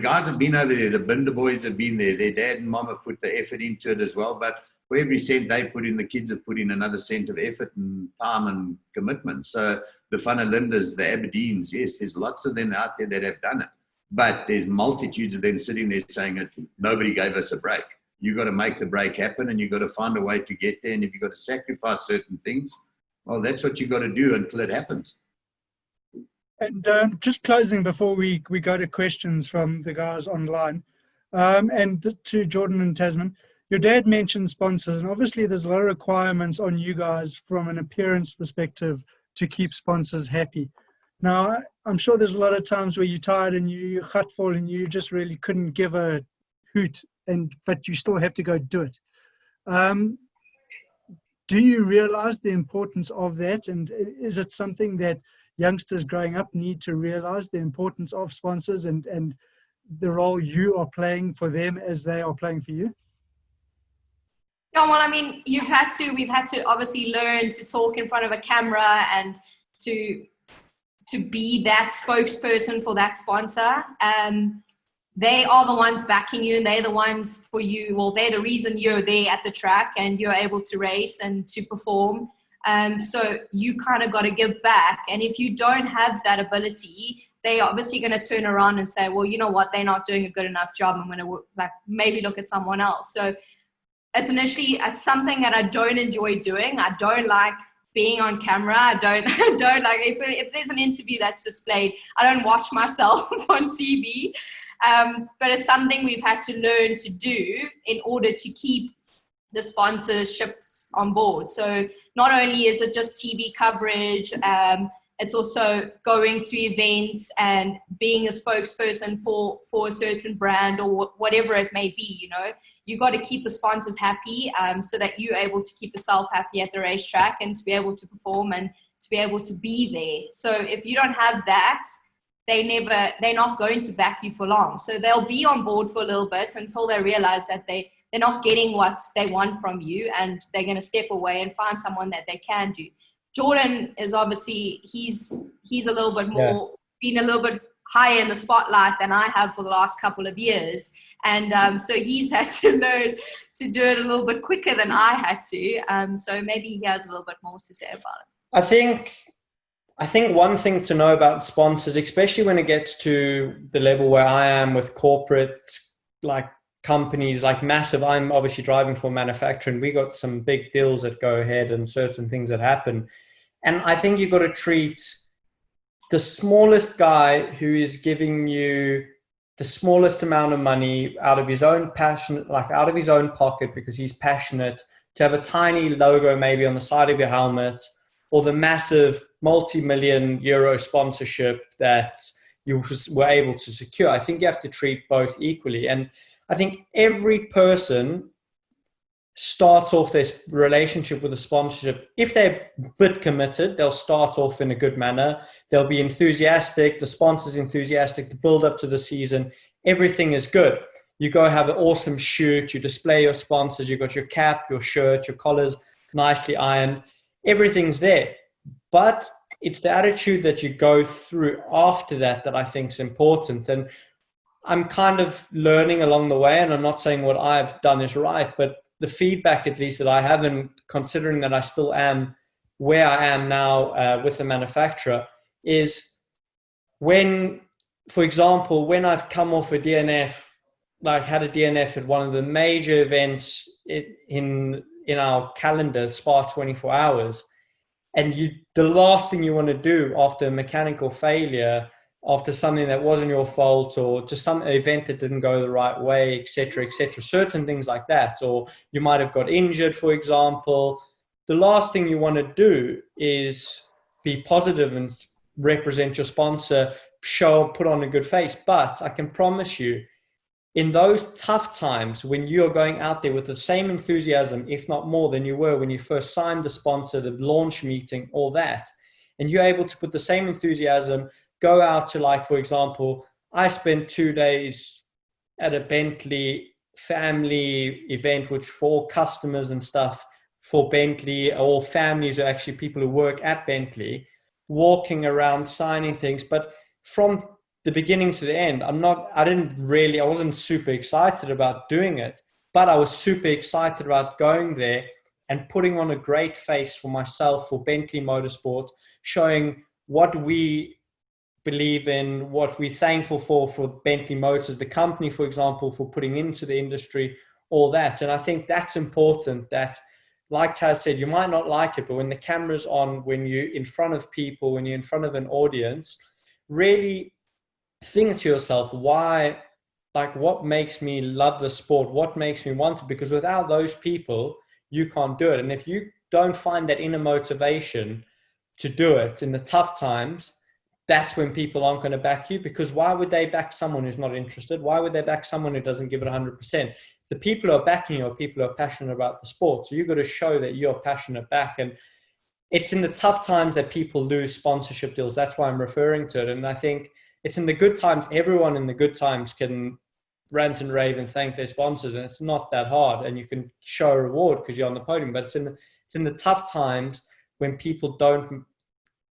guys have been over there. The Binder boys have been there. Their dad and mom have put the effort into it as well. But for every cent they put in, the kids have put in another cent of effort and time and commitment. So the Van der Lindes, the Aberdeens, yes, there's lots of them out there that have done it. But there's multitudes of them sitting there saying it. Nobody gave us a break. You've got to make the break happen, and you've got to find a way to get there. And if you've got to sacrifice certain things, well, that's what you've got to do until it happens. And just closing before we go to questions from the guys online, and to Jordan and Tasmin, your dad mentioned sponsors, and obviously there's a lot of requirements on you guys from an appearance perspective to keep sponsors happy. Now, I'm sure there's a lot of times where you're tired and you're hutful and you just really couldn't give a hoot, but you still have to go do it. Do you realize the importance of that? And is it something that youngsters growing up need to realize, the importance of sponsors and the role you are playing for them as they are playing for you? Yeah, well, I mean, we've had to obviously learn to talk in front of a camera and to be that spokesperson for that sponsor. They are the ones backing you, and they're the ones for you. Well, they're the reason you're there at the track and you're able to race and to perform. So you kind of got to give back. And if you don't have that ability, they're obviously going to turn around and say, well, you know what, they're not doing a good enough job. I'm going to maybe look at someone else. So it's something that I don't enjoy doing. I don't like being on camera. I don't like, if there's an interview that's displayed, I don't watch myself on TV. But it's something we've had to learn to do in order to keep the sponsorships on board. So not only is it just TV coverage, it's also going to events and being a spokesperson for a certain brand or whatever it may be. You know, you got to keep the sponsors happy, so that you're able to keep yourself happy at the racetrack and to be able to perform and to be able to be there. So if you don't have that, they're not going to back you for long. So they'll be on board for a little bit until they realize that they're not getting what they want from you, and they're going to step away and find someone that they can do. Jordan is obviously, he's a little bit more, been a little bit higher in the spotlight than I have for the last couple of years. And so he's had to learn to do it a little bit quicker than I had to. So maybe he has a little bit more to say about it. I think one thing to know about sponsors, especially when it gets to the level where I am with corporate, like companies, like massive, I'm obviously driving for manufacturing. We got some big deals that go ahead and certain things that happen. And I think you've got to treat the smallest guy who is giving you the smallest amount of money out of his own passion, like out of his own pocket, because he's passionate, to have a tiny logo maybe on the side of your helmet, or the massive multi-million euro sponsorship that you were able to secure. I think you have to treat both equally. And I think every person starts off this relationship with a sponsorship. If they're a bit committed, they'll start off in a good manner. They'll be enthusiastic. The sponsor's enthusiastic. The build up to the season, everything is good. You go have an awesome shoot. You display your sponsors. You got your cap, your shirt, your collars nicely ironed. Everything's there. But it's the attitude that you go through after that I think is important. And I'm kind of learning along the way, and I'm not saying what I've done is right, but the feedback, at least that I have, and considering that I still am where I am now with the manufacturer is when, for example, when I've come off a DNF, like had a DNF at one of the major events in our calendar, Spa 24 Hours, and the last thing you want to do after a mechanical failure, after something that wasn't your fault, or just some event that didn't go the right way, etc., certain things like that, or you might have got injured, for example, the last thing you want to do is be positive and represent your sponsor, put on a good face. But I can promise you, in those tough times when you're going out there with the same enthusiasm, if not more than you were when you first signed the sponsor, the launch meeting, all that, and you're able to put the same enthusiasm, go out to, like, for example, I spent 2 days at a Bentley family event, which for all customers and stuff for Bentley, all families are actually people who work at Bentley, walking around, signing things. But from the beginning to the end, I wasn't super excited about doing it, but I was super excited about going there and putting on a great face for myself, for Bentley Motorsport, showing what we believe in, what we're thankful for Bentley Motors, the company, for example, for putting into the industry, all that. And I think that's important, that, like Taz said, you might not like it, but when the camera's on, when you're in front of people, when you're in front of an audience, really think to yourself, why, like, what makes me love the sport? What makes me want it? Because without those people, you can't do it. And if you don't find that inner motivation to do it in the tough times, that's when people aren't going to back you. Because why would they back someone who's not interested? Why would they back someone who doesn't give it 100%? The people who are backing you are people who are passionate about the sport. So you've got to show that you're passionate back. And it's in the tough times that people lose sponsorship deals. That's why I'm referring to it. And I think it's in the good times. Everyone in the good times can rant and rave and thank their sponsors, and it's not that hard. And you can show a reward because you're on the podium. But it's in the tough times when people don't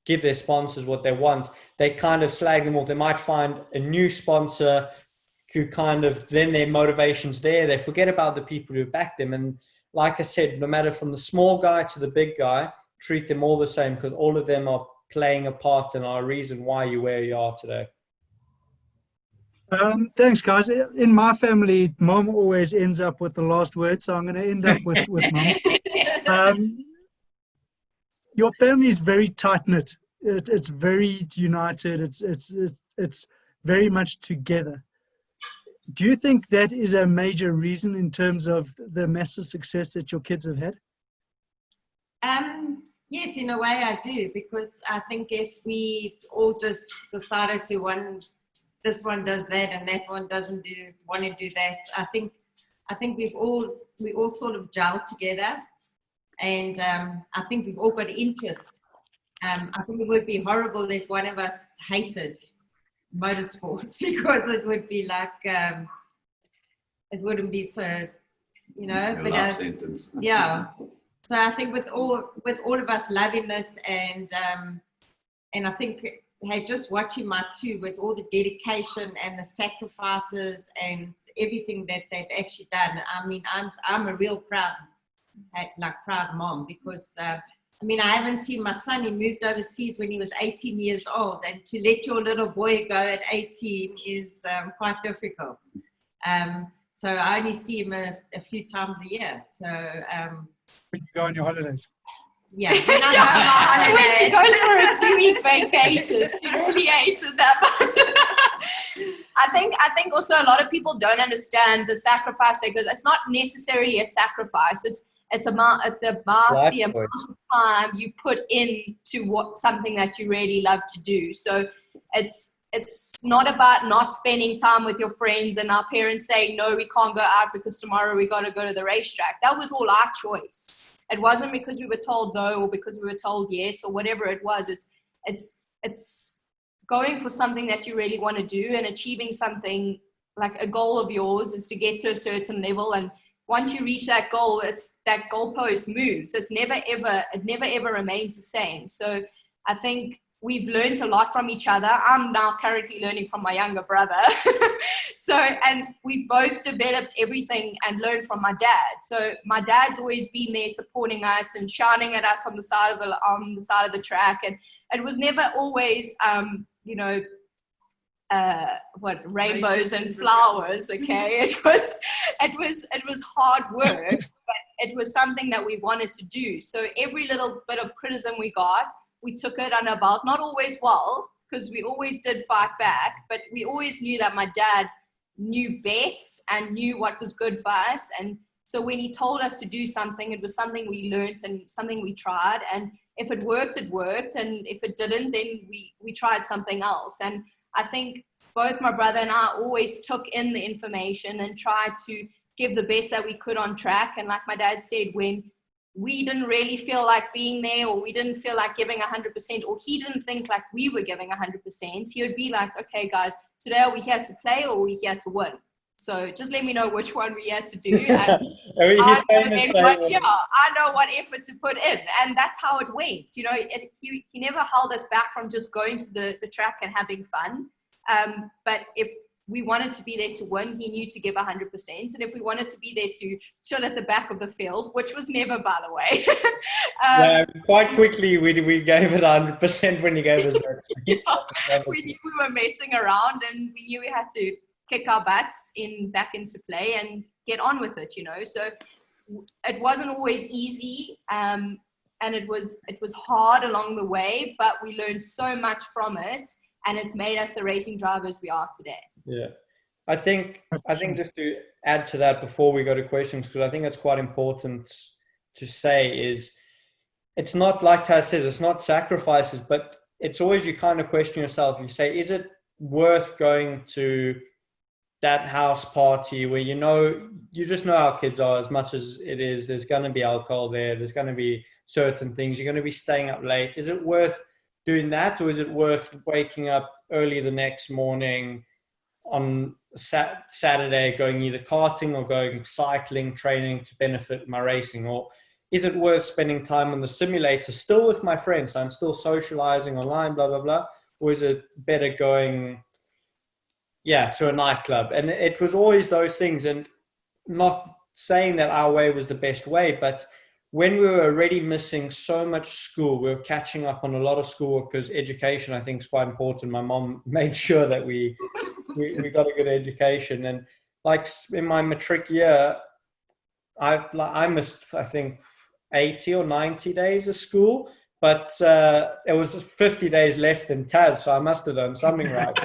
give their sponsors what they want. They kind of slag them off. They might find a new sponsor who kind of, then their motivation's there. They forget about the people who back them. And like I said, no matter from the small guy to the big guy, treat them all the same, because all of them are playing a part and are a reason why you're where you are today. Thanks, guys. In my family, Mom always ends up with the last word, so I'm going to end up with Mom. Your family is very tight-knit. It's very united. It's very much together. Do you think that is a major reason in terms of the massive success that your kids have had? Yes, in a way I do, because I think if we all just decided to this one does that and that one doesn't want to do that, I think we all sort of gelled together, and I think we've all got interest. I think it would be horrible if one of us hated motorsport, because it would be like it wouldn't be so, you know. A but life sentence. yeah. So I think with all of us loving it, and I think, hey, just watching my two, with all the dedication and the sacrifices and everything that they've actually done. I mean, I'm a real proud mom, because I haven't seen my son. He moved overseas when he was 18 years old, and to let your little boy go at 18 is quite difficult. So I only see him a few times a year. So When you go on your holidays? yeah, when she goes for a 2-week vacation, she really hates it that much. I think also a lot of people don't understand the sacrifice, because it's not necessarily a sacrifice. It's about the amount of time you put into something that you really love to do. So it's not about not spending time with your friends and our parents saying, no, we can't go out because tomorrow we got to go to the racetrack. That was all our choice. It wasn't because we were told no, or because we were told yes, or whatever it was. It's going for something that you really want to do, and achieving something. Like a goal of yours is to get to a certain level, and once you reach that goal, it's that goalpost moves. It never ever remains the same. So I think we've learned a lot from each other. I'm now currently learning from my younger brother. So, and we've both developed everything and learned from my dad. So my dad's always been there supporting us and shouting at us on the side of the track. And it was never always, you know, rainbows and flowers. Okay. It was hard work, but it was something that we wanted to do. So every little bit of criticism we got, we took it under our belt, not always well, because we always did fight back, but we always knew that my dad knew best and knew what was good for us. And so when he told us to do something, it was something we learned and something we tried. And if it worked, it worked. And if it didn't, then we tried something else. And I think both my brother and I always took in the information and tried to give the best that we could on track. And like my dad said, when we didn't really feel like being there, or we didn't feel like giving 100%, or he didn't think like we were giving 100%, he would be like, okay guys, today are we here to play or are we here to win? So just let me know which one we had to do. And I know what effort to put in, and that's how it went. You know, he never held us back from just going to the track and having fun. But if we wanted to be there to win, he knew to give 100%. And if we wanted to be there to chill at the back of the field, which was never, by the way. Quite quickly, we gave it 100% when he gave us that speech. We knew we were messing around, and we knew we had to kick our butts back into play and get on with it, you know. So it wasn't always easy, and it was hard along the way, but we learned so much from it. And it's made us the racing drivers we are today. Yeah. I think just to add to that before we go to questions, because I think it's quite important to say, is it's not, like Taz said, it's not sacrifices, but it's always, you kind of question yourself. You say, is it worth going to that house party where you just know how kids are, as much as it is, there's going to be alcohol there's going to be certain things, you're going to be staying up late. Is it worth doing that, or is it worth waking up early the next morning on Saturday, going either karting or going cycling, training to benefit my racing? Or is it worth spending time on the simulator still with my friends, so I'm still socializing online, blah, blah, blah? Or is it better going, to a nightclub? And it was always those things, and not saying that our way was the best way, but when we were already missing so much school, we were catching up on a lot of schoolwork, because education, I think, is quite important. My mom made sure that we got a good education. And like in my matric year, I missed, I think, 80 or 90 days of school, but it was 50 days less than Taz, so I must have done something right.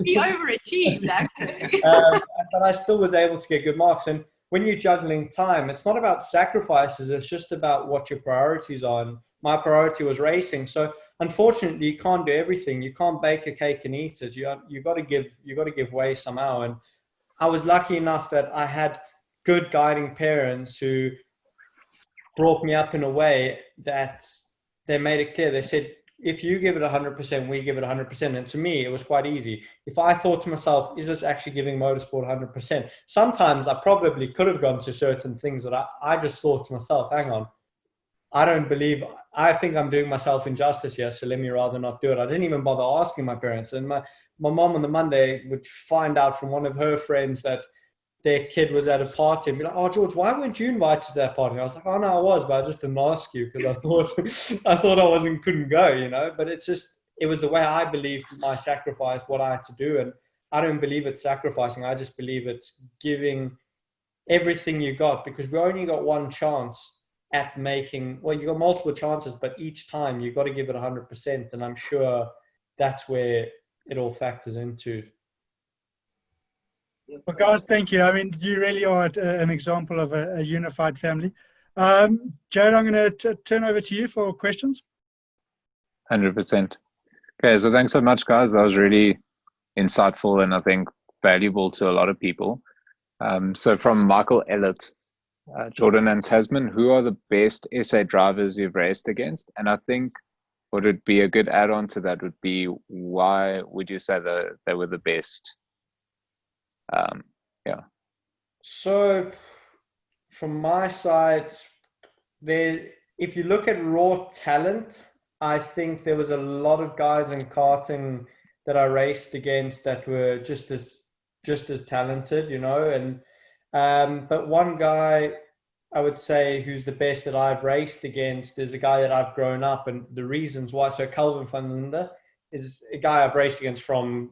He overachieved, actually. But I still was able to get good marks. And when you're juggling time, it's not about sacrifices, it's just about what your priorities are. And my priority was racing. So unfortunately, you can't do everything. You can't bake a cake and eat it. You got to give way somehow. And I was lucky enough that I had good guiding parents who brought me up in a way that they made it clear. They said, if you give it 100%, we give it 100%. And to me, it was quite easy. If I thought to myself, is this actually giving motorsport 100%? Sometimes I probably could have gone to certain things that I just thought to myself, hang on, I think I'm doing myself injustice here, so let me rather not do it. I didn't even bother asking my parents. And my mom on the Monday would find out from one of her friends that their kid was at a party and be like, oh, George, why weren't you invited to that party? And I was like, oh, no, I was, but I just didn't ask you because I thought I couldn't go, you know. But it was the way I believed my sacrifice, what I had to do. And I don't believe it's sacrificing. I just believe it's giving everything you got, because we only got one chance at making, well, you got multiple chances, but each time you got to give it 100%. And I'm sure that's where it all factors into. Well, guys, thank you. I mean, you really are an example of a unified family. Jared, I'm going to turn over to you for questions. 100%. Okay, so thanks so much, guys. That was really insightful and I think valuable to a lot of people. So from Michael Ellett, Jordan and Tasmin, who are the best SA drivers you've raced against? And I think what would be a good add-on to that would be, why would you say that they were the best? So from my side, if you look at raw talent, I think there was a lot of guys in karting that I raced against that were just as talented, you know. And but one guy I would say who's the best that I've raced against is a guy that I've grown up, and the reasons why. So Calvin van Linde is a guy I've raced against from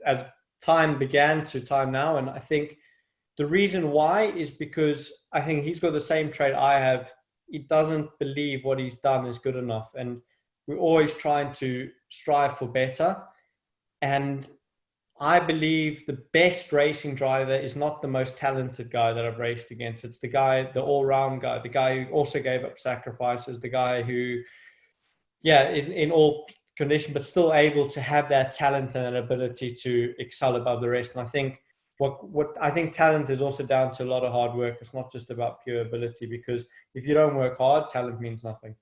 as time began to time now, and I think the reason why is because I think he's got the same trait I have. He doesn't believe what he's done is good enough, and we're always trying to strive for better. And I believe the best racing driver is not the most talented guy that I've raced against. It's the guy, the all-round guy, the guy who also gave up sacrifices, the guy who, yeah, in all conditions, but still able to have that talent and ability to excel above the rest. And I think what I think talent is also down to a lot of hard work. It's not just about pure ability, because if you don't work hard, talent means nothing.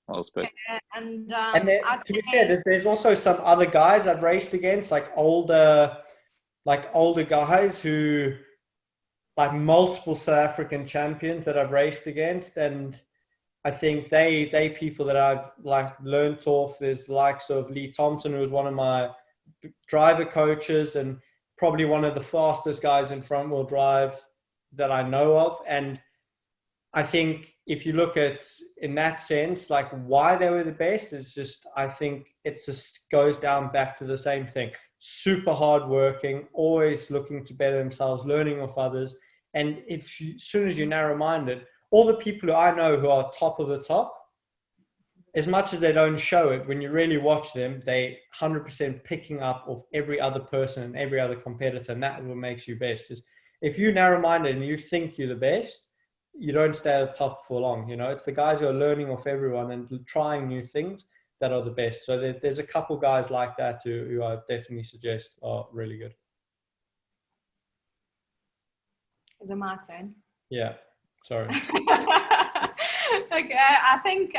Well spent. And then, to be fair, there's also some other guys I've raced against, like older guys who, like multiple South African champions that I've raced against, and I think they people that I've like learned off. There's likes of Lee Thompson, who was one of my driver coaches and probably one of the fastest guys in front wheel drive that I know of. And I think if you look at, in that sense, like why they were the best, is just, I think it just goes down back to the same thing. Super hard working, always looking to better themselves, learning off others. And as soon as you're narrow-minded, all the people who I know who are top of the top, as much as they don't show it, when you really watch them, they 100% picking up of every other person and every other competitor. And that's what makes you best. Is if you're narrow-minded and you think you're the best, you don't stay at the top for long. You know, it's the guys who are learning off everyone and trying new things that are the best. So there's a couple guys like that who I definitely suggest are really good. Is it my turn? Yeah, sorry. Okay, I think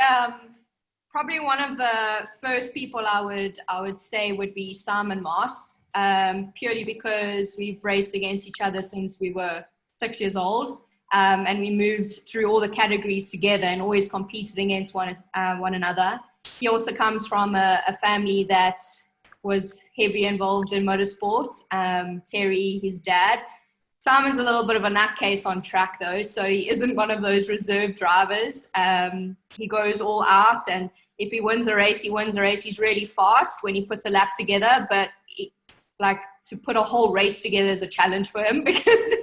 probably one of the first people I would say would be Simon Moss, purely because we've raced against each other since we were 6 years old. And we moved through all the categories together and always competed against one another. He also comes from a family that was heavily involved in motorsport. Terry, his dad. Simon's a little bit of a nutcase on track though, so he isn't one of those reserve drivers. He goes all out, and if he wins a race, he wins a race. He's really fast when he puts a lap together, but to put a whole race together is a challenge for him because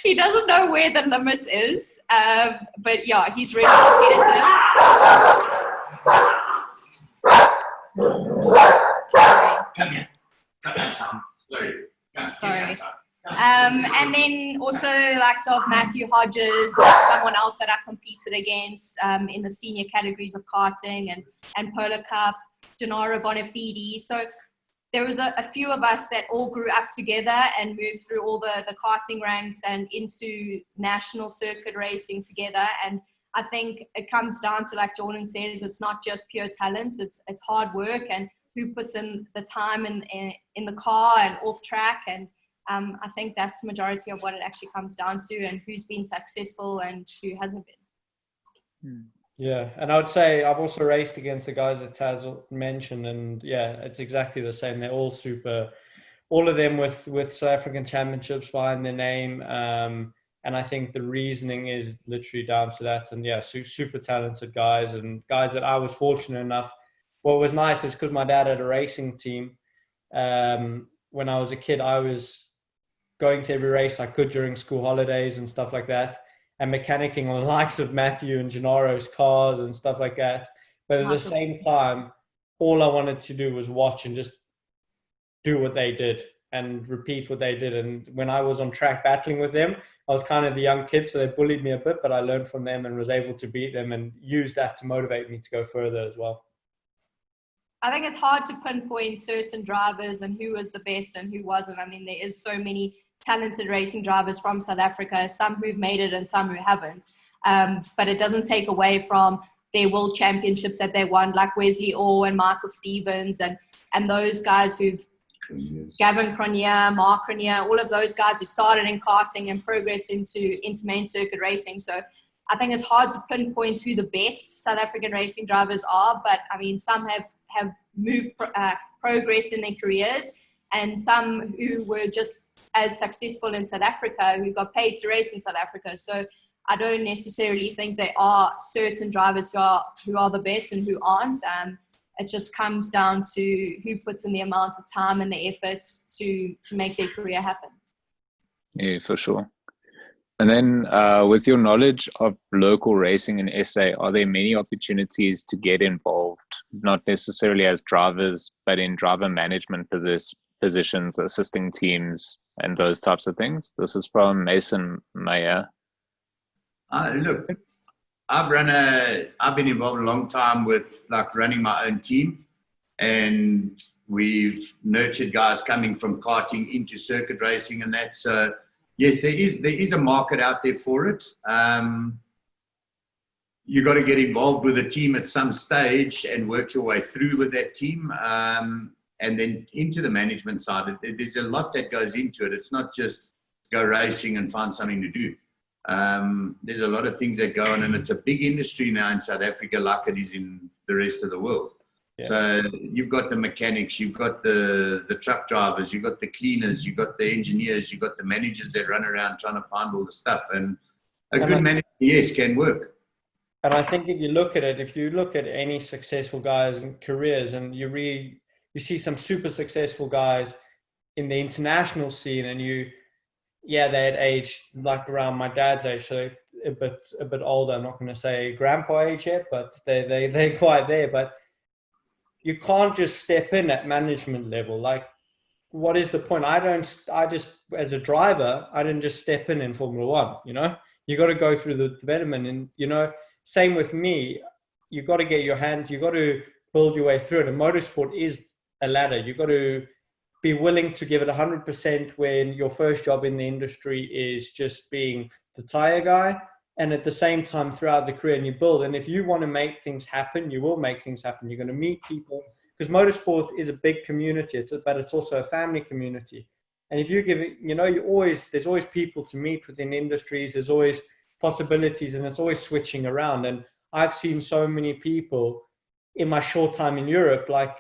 he doesn't know where the limit is. But yeah, he's really competitive. Sorry. And then also likes of Matthew Hodges, someone else that I competed against in the senior categories of karting and Polo Cup, Gennaro Bonafide. So there was a few of us that all grew up together and moved through all the karting ranks and into national circuit racing together. And I think it comes down to, like Jordan says, it's not just pure talent, it's hard work and who puts in the time in the car and off track. And I think that's the majority of what it actually comes down to, and who's been successful and who hasn't been. Yeah, and I would say I've also raced against the guys that Taz mentioned, and yeah, it's exactly the same. They're all all of them with South African championships behind their name, and I think the reasoning is literally down to that. And yeah, super talented guys, and guys that I was fortunate enough. What was nice is because my dad had a racing team. When I was a kid, I was going to every race I could during school holidays and stuff like that, and mechanicking on the likes of Matthew and Gennaro's cars and stuff like that. But at the same time, all I wanted to do was watch and just do what they did and repeat what they did. And when I was on track battling with them, I was kind of the young kid, so they bullied me a bit, but I learned from them and was able to beat them and use that to motivate me to go further as well. I think it's hard to pinpoint certain drivers and who was the best and who wasn't. I mean, there is so many talented racing drivers from South Africa, some who've made it and some who haven't. But it doesn't take away from their world championships that they won, like Wesley Orr and Michael Stevens and those guys who've, Gavin Cronier, Mark Cronier, all of those guys who started in karting and progressed into main circuit racing. So I think it's hard to pinpoint who the best South African racing drivers are, but I mean, some have moved, progressed in their careers, and some who were just as successful in South Africa, who got paid to race in South Africa. So I don't necessarily think there are certain drivers who are the best and who aren't. It just comes down to who puts in the amount of time and the effort to make their career happen. Yeah, for sure. And then with your knowledge of local racing in SA, are there many opportunities to get involved, not necessarily as drivers, but in driver management positions, assisting teams, and those types of things? This is from Mason Mayer. Look, I've been involved a long time with like running my own team, and we've nurtured guys coming from karting into circuit racing and that. So yes, there is a market out there for it. You got to get involved with a team at some stage and work your way through with that team, and then into the management side. There's a lot that goes into it. It's not just go racing and find something to do. There's a lot of things that go on, and it's a big industry now in South Africa, like it is in the rest of the world. Yeah. So you've got the mechanics, you've got the truck drivers, you've got the cleaners, you've got the engineers, you've got the managers that run around trying to find all the stuff. And good manager, yes, can work. And I think if you look at any successful guys and careers, and you see some super successful guys in the international scene, and they're at age like around my dad's age, so a bit older. I'm not going to say grandpa age yet, but they're quite there. But you can't just step in at management level. Like, what is the point? I just as a driver, I didn't just step in Formula One. You got to go through the development, and same with me. You got to get your hands. You got to build your way through it. And motorsport is a ladder. You got to be willing to give it 100% when your first job in the industry is just being the tire guy, and at the same time throughout the career, and you build. And if you want to make things happen, you will make things happen. You're going to meet people, because motorsport is a big community, but it's also a family community. And if you give it, there's always people to meet within industries. There's always possibilities, and it's always switching around. And I've seen so many people in my short time in Europe, like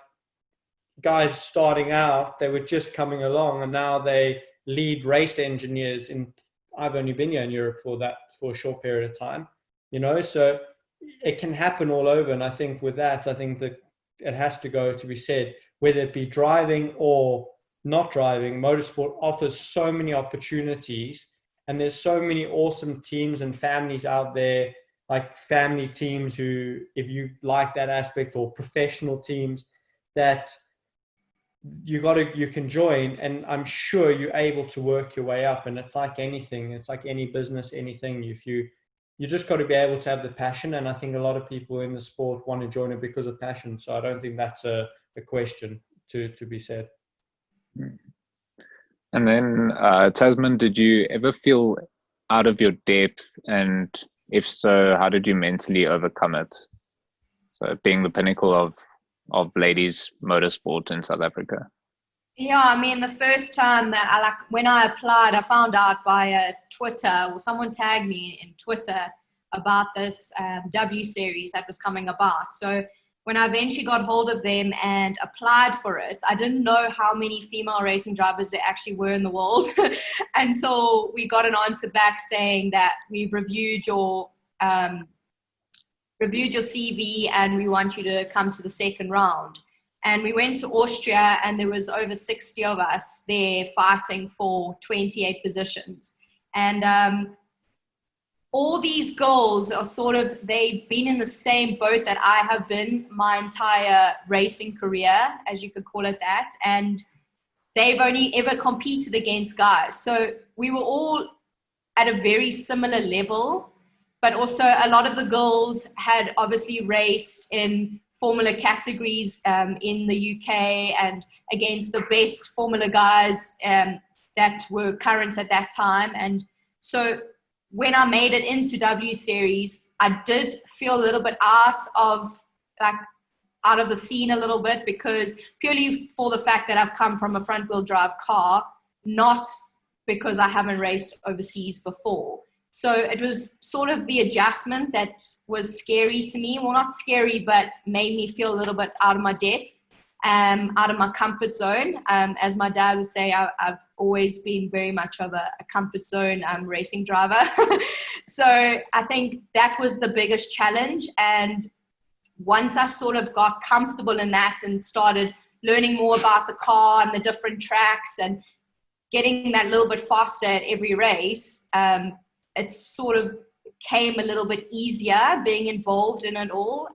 guys starting out, they were just coming along, and now they lead race engineers. I've only been here in Europe for a short period of time, so it can happen all over. And I think with that, I think that it has to go to be said, whether it be driving or not driving, motorsport offers so many opportunities, and there's so many awesome teams and families out there, like family teams who, if you like that aspect, or professional teams that you can join, and I'm sure you're able to work your way up. And it's like anything, it's like any business, anything. If you just got to be able to have the passion, and I think a lot of people in the sport want to join it because of passion. So I don't think that's a question to be said. And then Tasmin, did you ever feel out of your depth, and if so, how did you mentally overcome it? So being the pinnacle of ladies motorsport in South Africa. Yeah, I mean, the first time that when I applied, I found out via Twitter, or someone tagged me in Twitter about this W series that was coming about. So when I eventually got hold of them and applied for it, I didn't know how many female racing drivers there actually were in the world until we got an answer back saying that we've reviewed your CV and we want you to come to the second round. And we went to Austria, and there was over 60 of us there fighting for 28 positions. And all these girls are they've been in the same boat that I have been my entire racing career, as you could call it that. And they've only ever competed against guys. So we were all at a very similar level. But also a lot of the girls had obviously raced in Formula categories in the UK and against the best Formula guys that were current at that time. And so when I made it into W Series, I did feel a little bit out of the scene a little bit, because purely for the fact that I've come from a front wheel drive car, not because I haven't raced overseas before. So it was sort of the adjustment that was scary to me. Well, not scary, but made me feel a little bit out of my depth, out of my comfort zone. As my dad would say, I've always been very much of a comfort zone racing driver. So I think that was the biggest challenge. And once I sort of got comfortable in that and started learning more about the car and the different tracks and getting that little bit faster at every race, it sort of came a little bit easier being involved in it all.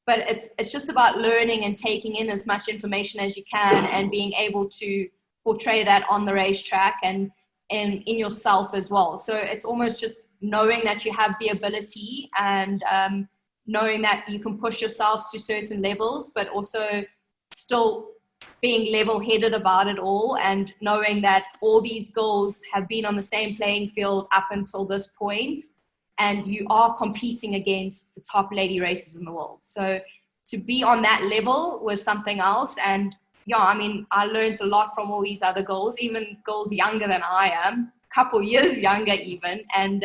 But it's just about learning and taking in as much information as you can and being able to portray that on the racetrack and in yourself as well. So it's almost just knowing that you have the ability and knowing that you can push yourself to certain levels, but also still being level-headed about it all and knowing that all these goals have been on the same playing field up until this point, and you are competing against the top lady racers in the world. So to be on that level was something else. And yeah, I mean, I learned a lot from all these other girls, even girls younger than I am, a couple years younger even. And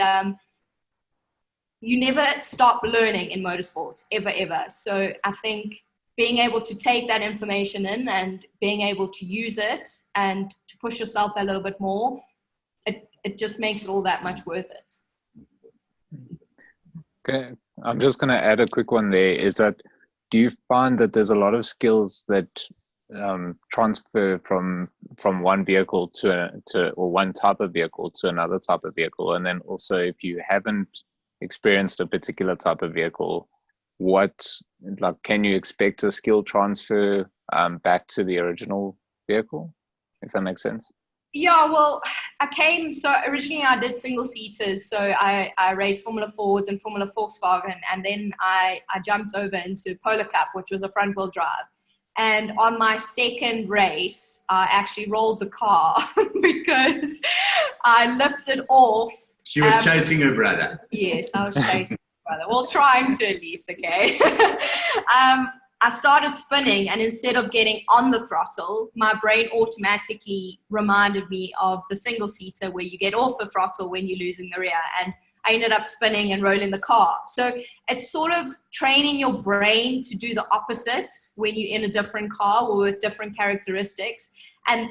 you never stop learning in motorsports, ever. So I think being able to take that information in and being able to use it and to push yourself a little bit more, it just makes it all that much worth it. Okay, I'm just going to add a quick one there. Is that, do you find that there's a lot of skills that transfer from one vehicle to or one type of vehicle to another type of vehicle? And then also, if you haven't experienced a particular type of vehicle, can you expect a skill transfer back to the original vehicle, if that makes sense? Yeah, well, so originally I did single seaters. So I raced Formula Fords and Formula Volkswagen, and then I jumped over into Polar Cup, which was a front wheel drive. And on my second race, I actually rolled the car because I lifted off. She was chasing her brother. Yes, I was chasing my brother. Well, trying to at least, okay. I started spinning, and instead of getting on the throttle, my brain automatically reminded me of the single seater where you get off the throttle when you're losing the rear. And I ended up spinning and rolling the car. So it's sort of training your brain to do the opposite when you're in a different car or with different characteristics. And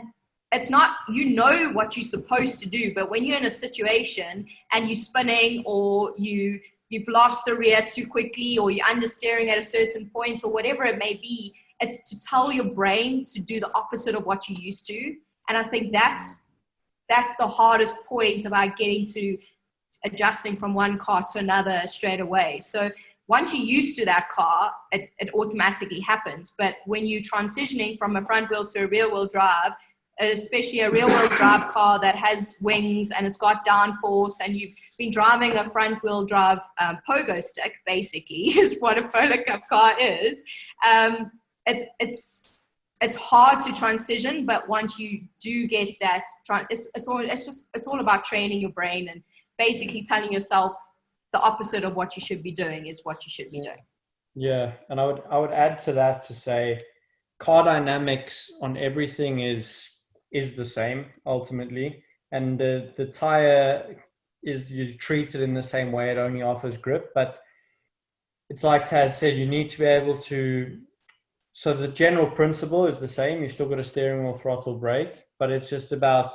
it's not, you know what you're supposed to do, but when you're in a situation and you're spinning or you've lost the rear too quickly or you're understeering at a certain point or whatever it may be, it's to tell your brain to do the opposite of what you're used to. And I think that's the hardest point about getting to adjusting from one car to another straight away. So once you're used to that car, it automatically happens. But when you're transitioning from a front wheel to a rear wheel drive, especially a rear wheel drive car that has wings and it's got downforce, and you've been driving a front wheel drive pogo stick, basically, is what a Polar Cup car is. It's hard to transition, but once you do get that, it's all about training your brain and basically telling yourself the opposite of what you should be doing is what you should be doing. Yeah, and I would add to that to say car dynamics on everything is the same ultimately, and the tire is, you treat it in the same way, it only offers grip. But it's like Taz said, you need to be able to, so the general principle is the same, you still got a steering wheel, throttle, brake, but it's just about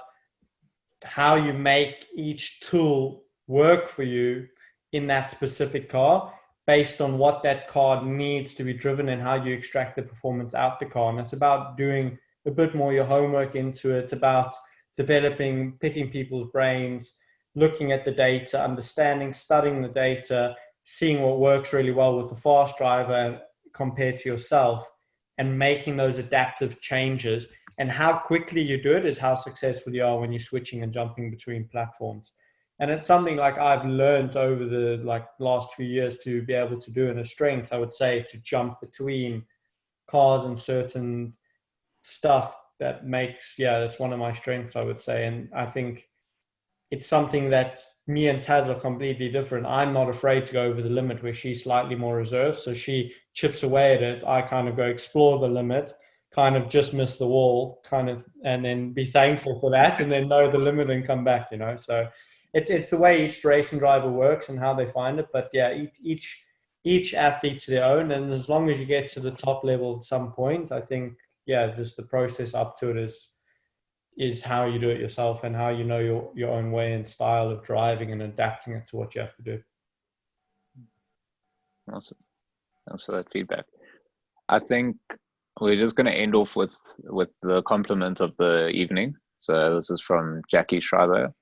how you make each tool work for you in that specific car based on what that car needs to be driven and how you extract the performance out the car. And it's about doing a bit more your homework into it. It's about developing, picking people's brains, looking at the data, understanding, studying the data, seeing what works really well with the fast driver compared to yourself, and making those adaptive changes. And how quickly you do it is how successful you are when you're switching and jumping between platforms. And it's something like I've learned over the last few years to be able to do, in a strength, I would say, to jump between cars and certain stuff that makes, that's one of my strengths, I would say. And I think it's something that me and Taz are completely different. I'm not afraid to go over the limit, where she's slightly more reserved. So she chips away at it. I kind of go explore the limit, kind of just miss the wall, and then be thankful for that, and then know the limit and come back, So it's the way each racing driver works and how they find it. But yeah, each athlete to their own, and as long as you get to the top level at some point, I think, yeah, just the process up to it is how you do it yourself and how you know your own way and style of driving and adapting it to what you have to do. Awesome. Thanks for that feedback. I think we're just going to end off with the compliment of the evening. So this is from Jackie Schreiber.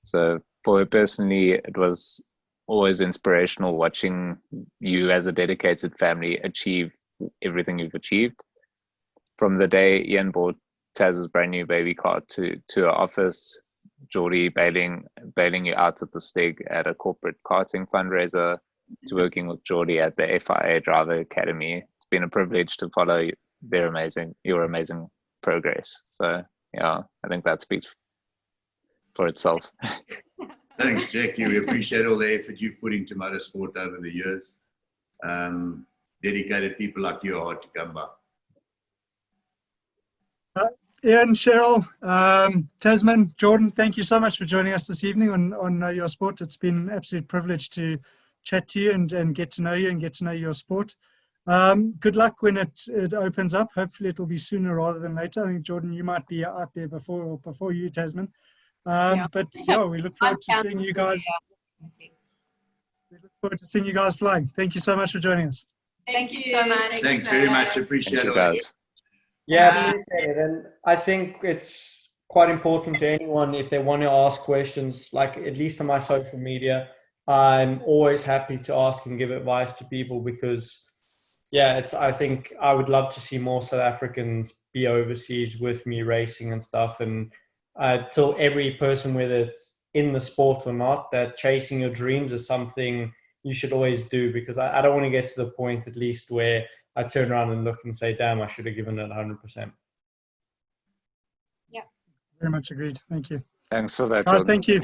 So for her personally, it was always inspirational watching you as a dedicated family achieve everything you've achieved. From the day Iain bought Taz's brand new baby car to her office, Geordie bailing you out at the Stig at a corporate karting fundraiser, to working with Geordie at the FIA Driver Academy. It's been a privilege to follow your amazing progress. So yeah, I think that speaks for itself. Thanks, Jackie. We appreciate all the effort you've put into motorsport over the years. Dedicated people like you are hard to come by. Iain, Cheryl, Tasmin, Jordan, thank you so much for joining us this evening on Know Your Sport. It's been an absolute privilege to chat to you and get to know you and get to know your sport. Good luck when it opens up. Hopefully it will be sooner rather than later. I think, Jordan, you might be out there before you, Tasmin. But yeah, we look forward to seeing you guys. We look forward to seeing you guys flying. Thank you so much for joining us. Thank you so much. Thanks very much. Appreciate Thank you, it. guys. Yeah, appreciate it. And I think it's quite important to anyone, if they want to ask questions, like at least on my social media, I'm always happy to ask and give advice to people, because yeah, I think I would love to see more South Africans be overseas with me racing and stuff. And tell every person, whether it's in the sport or not, that chasing your dreams is something you should always do, because I don't want to get to the point, at least, where I turn around and look and say, damn, I should have given it 100%. Yeah. Very much agreed. Thank you. Thanks for that, Guys, Jordan. thank you.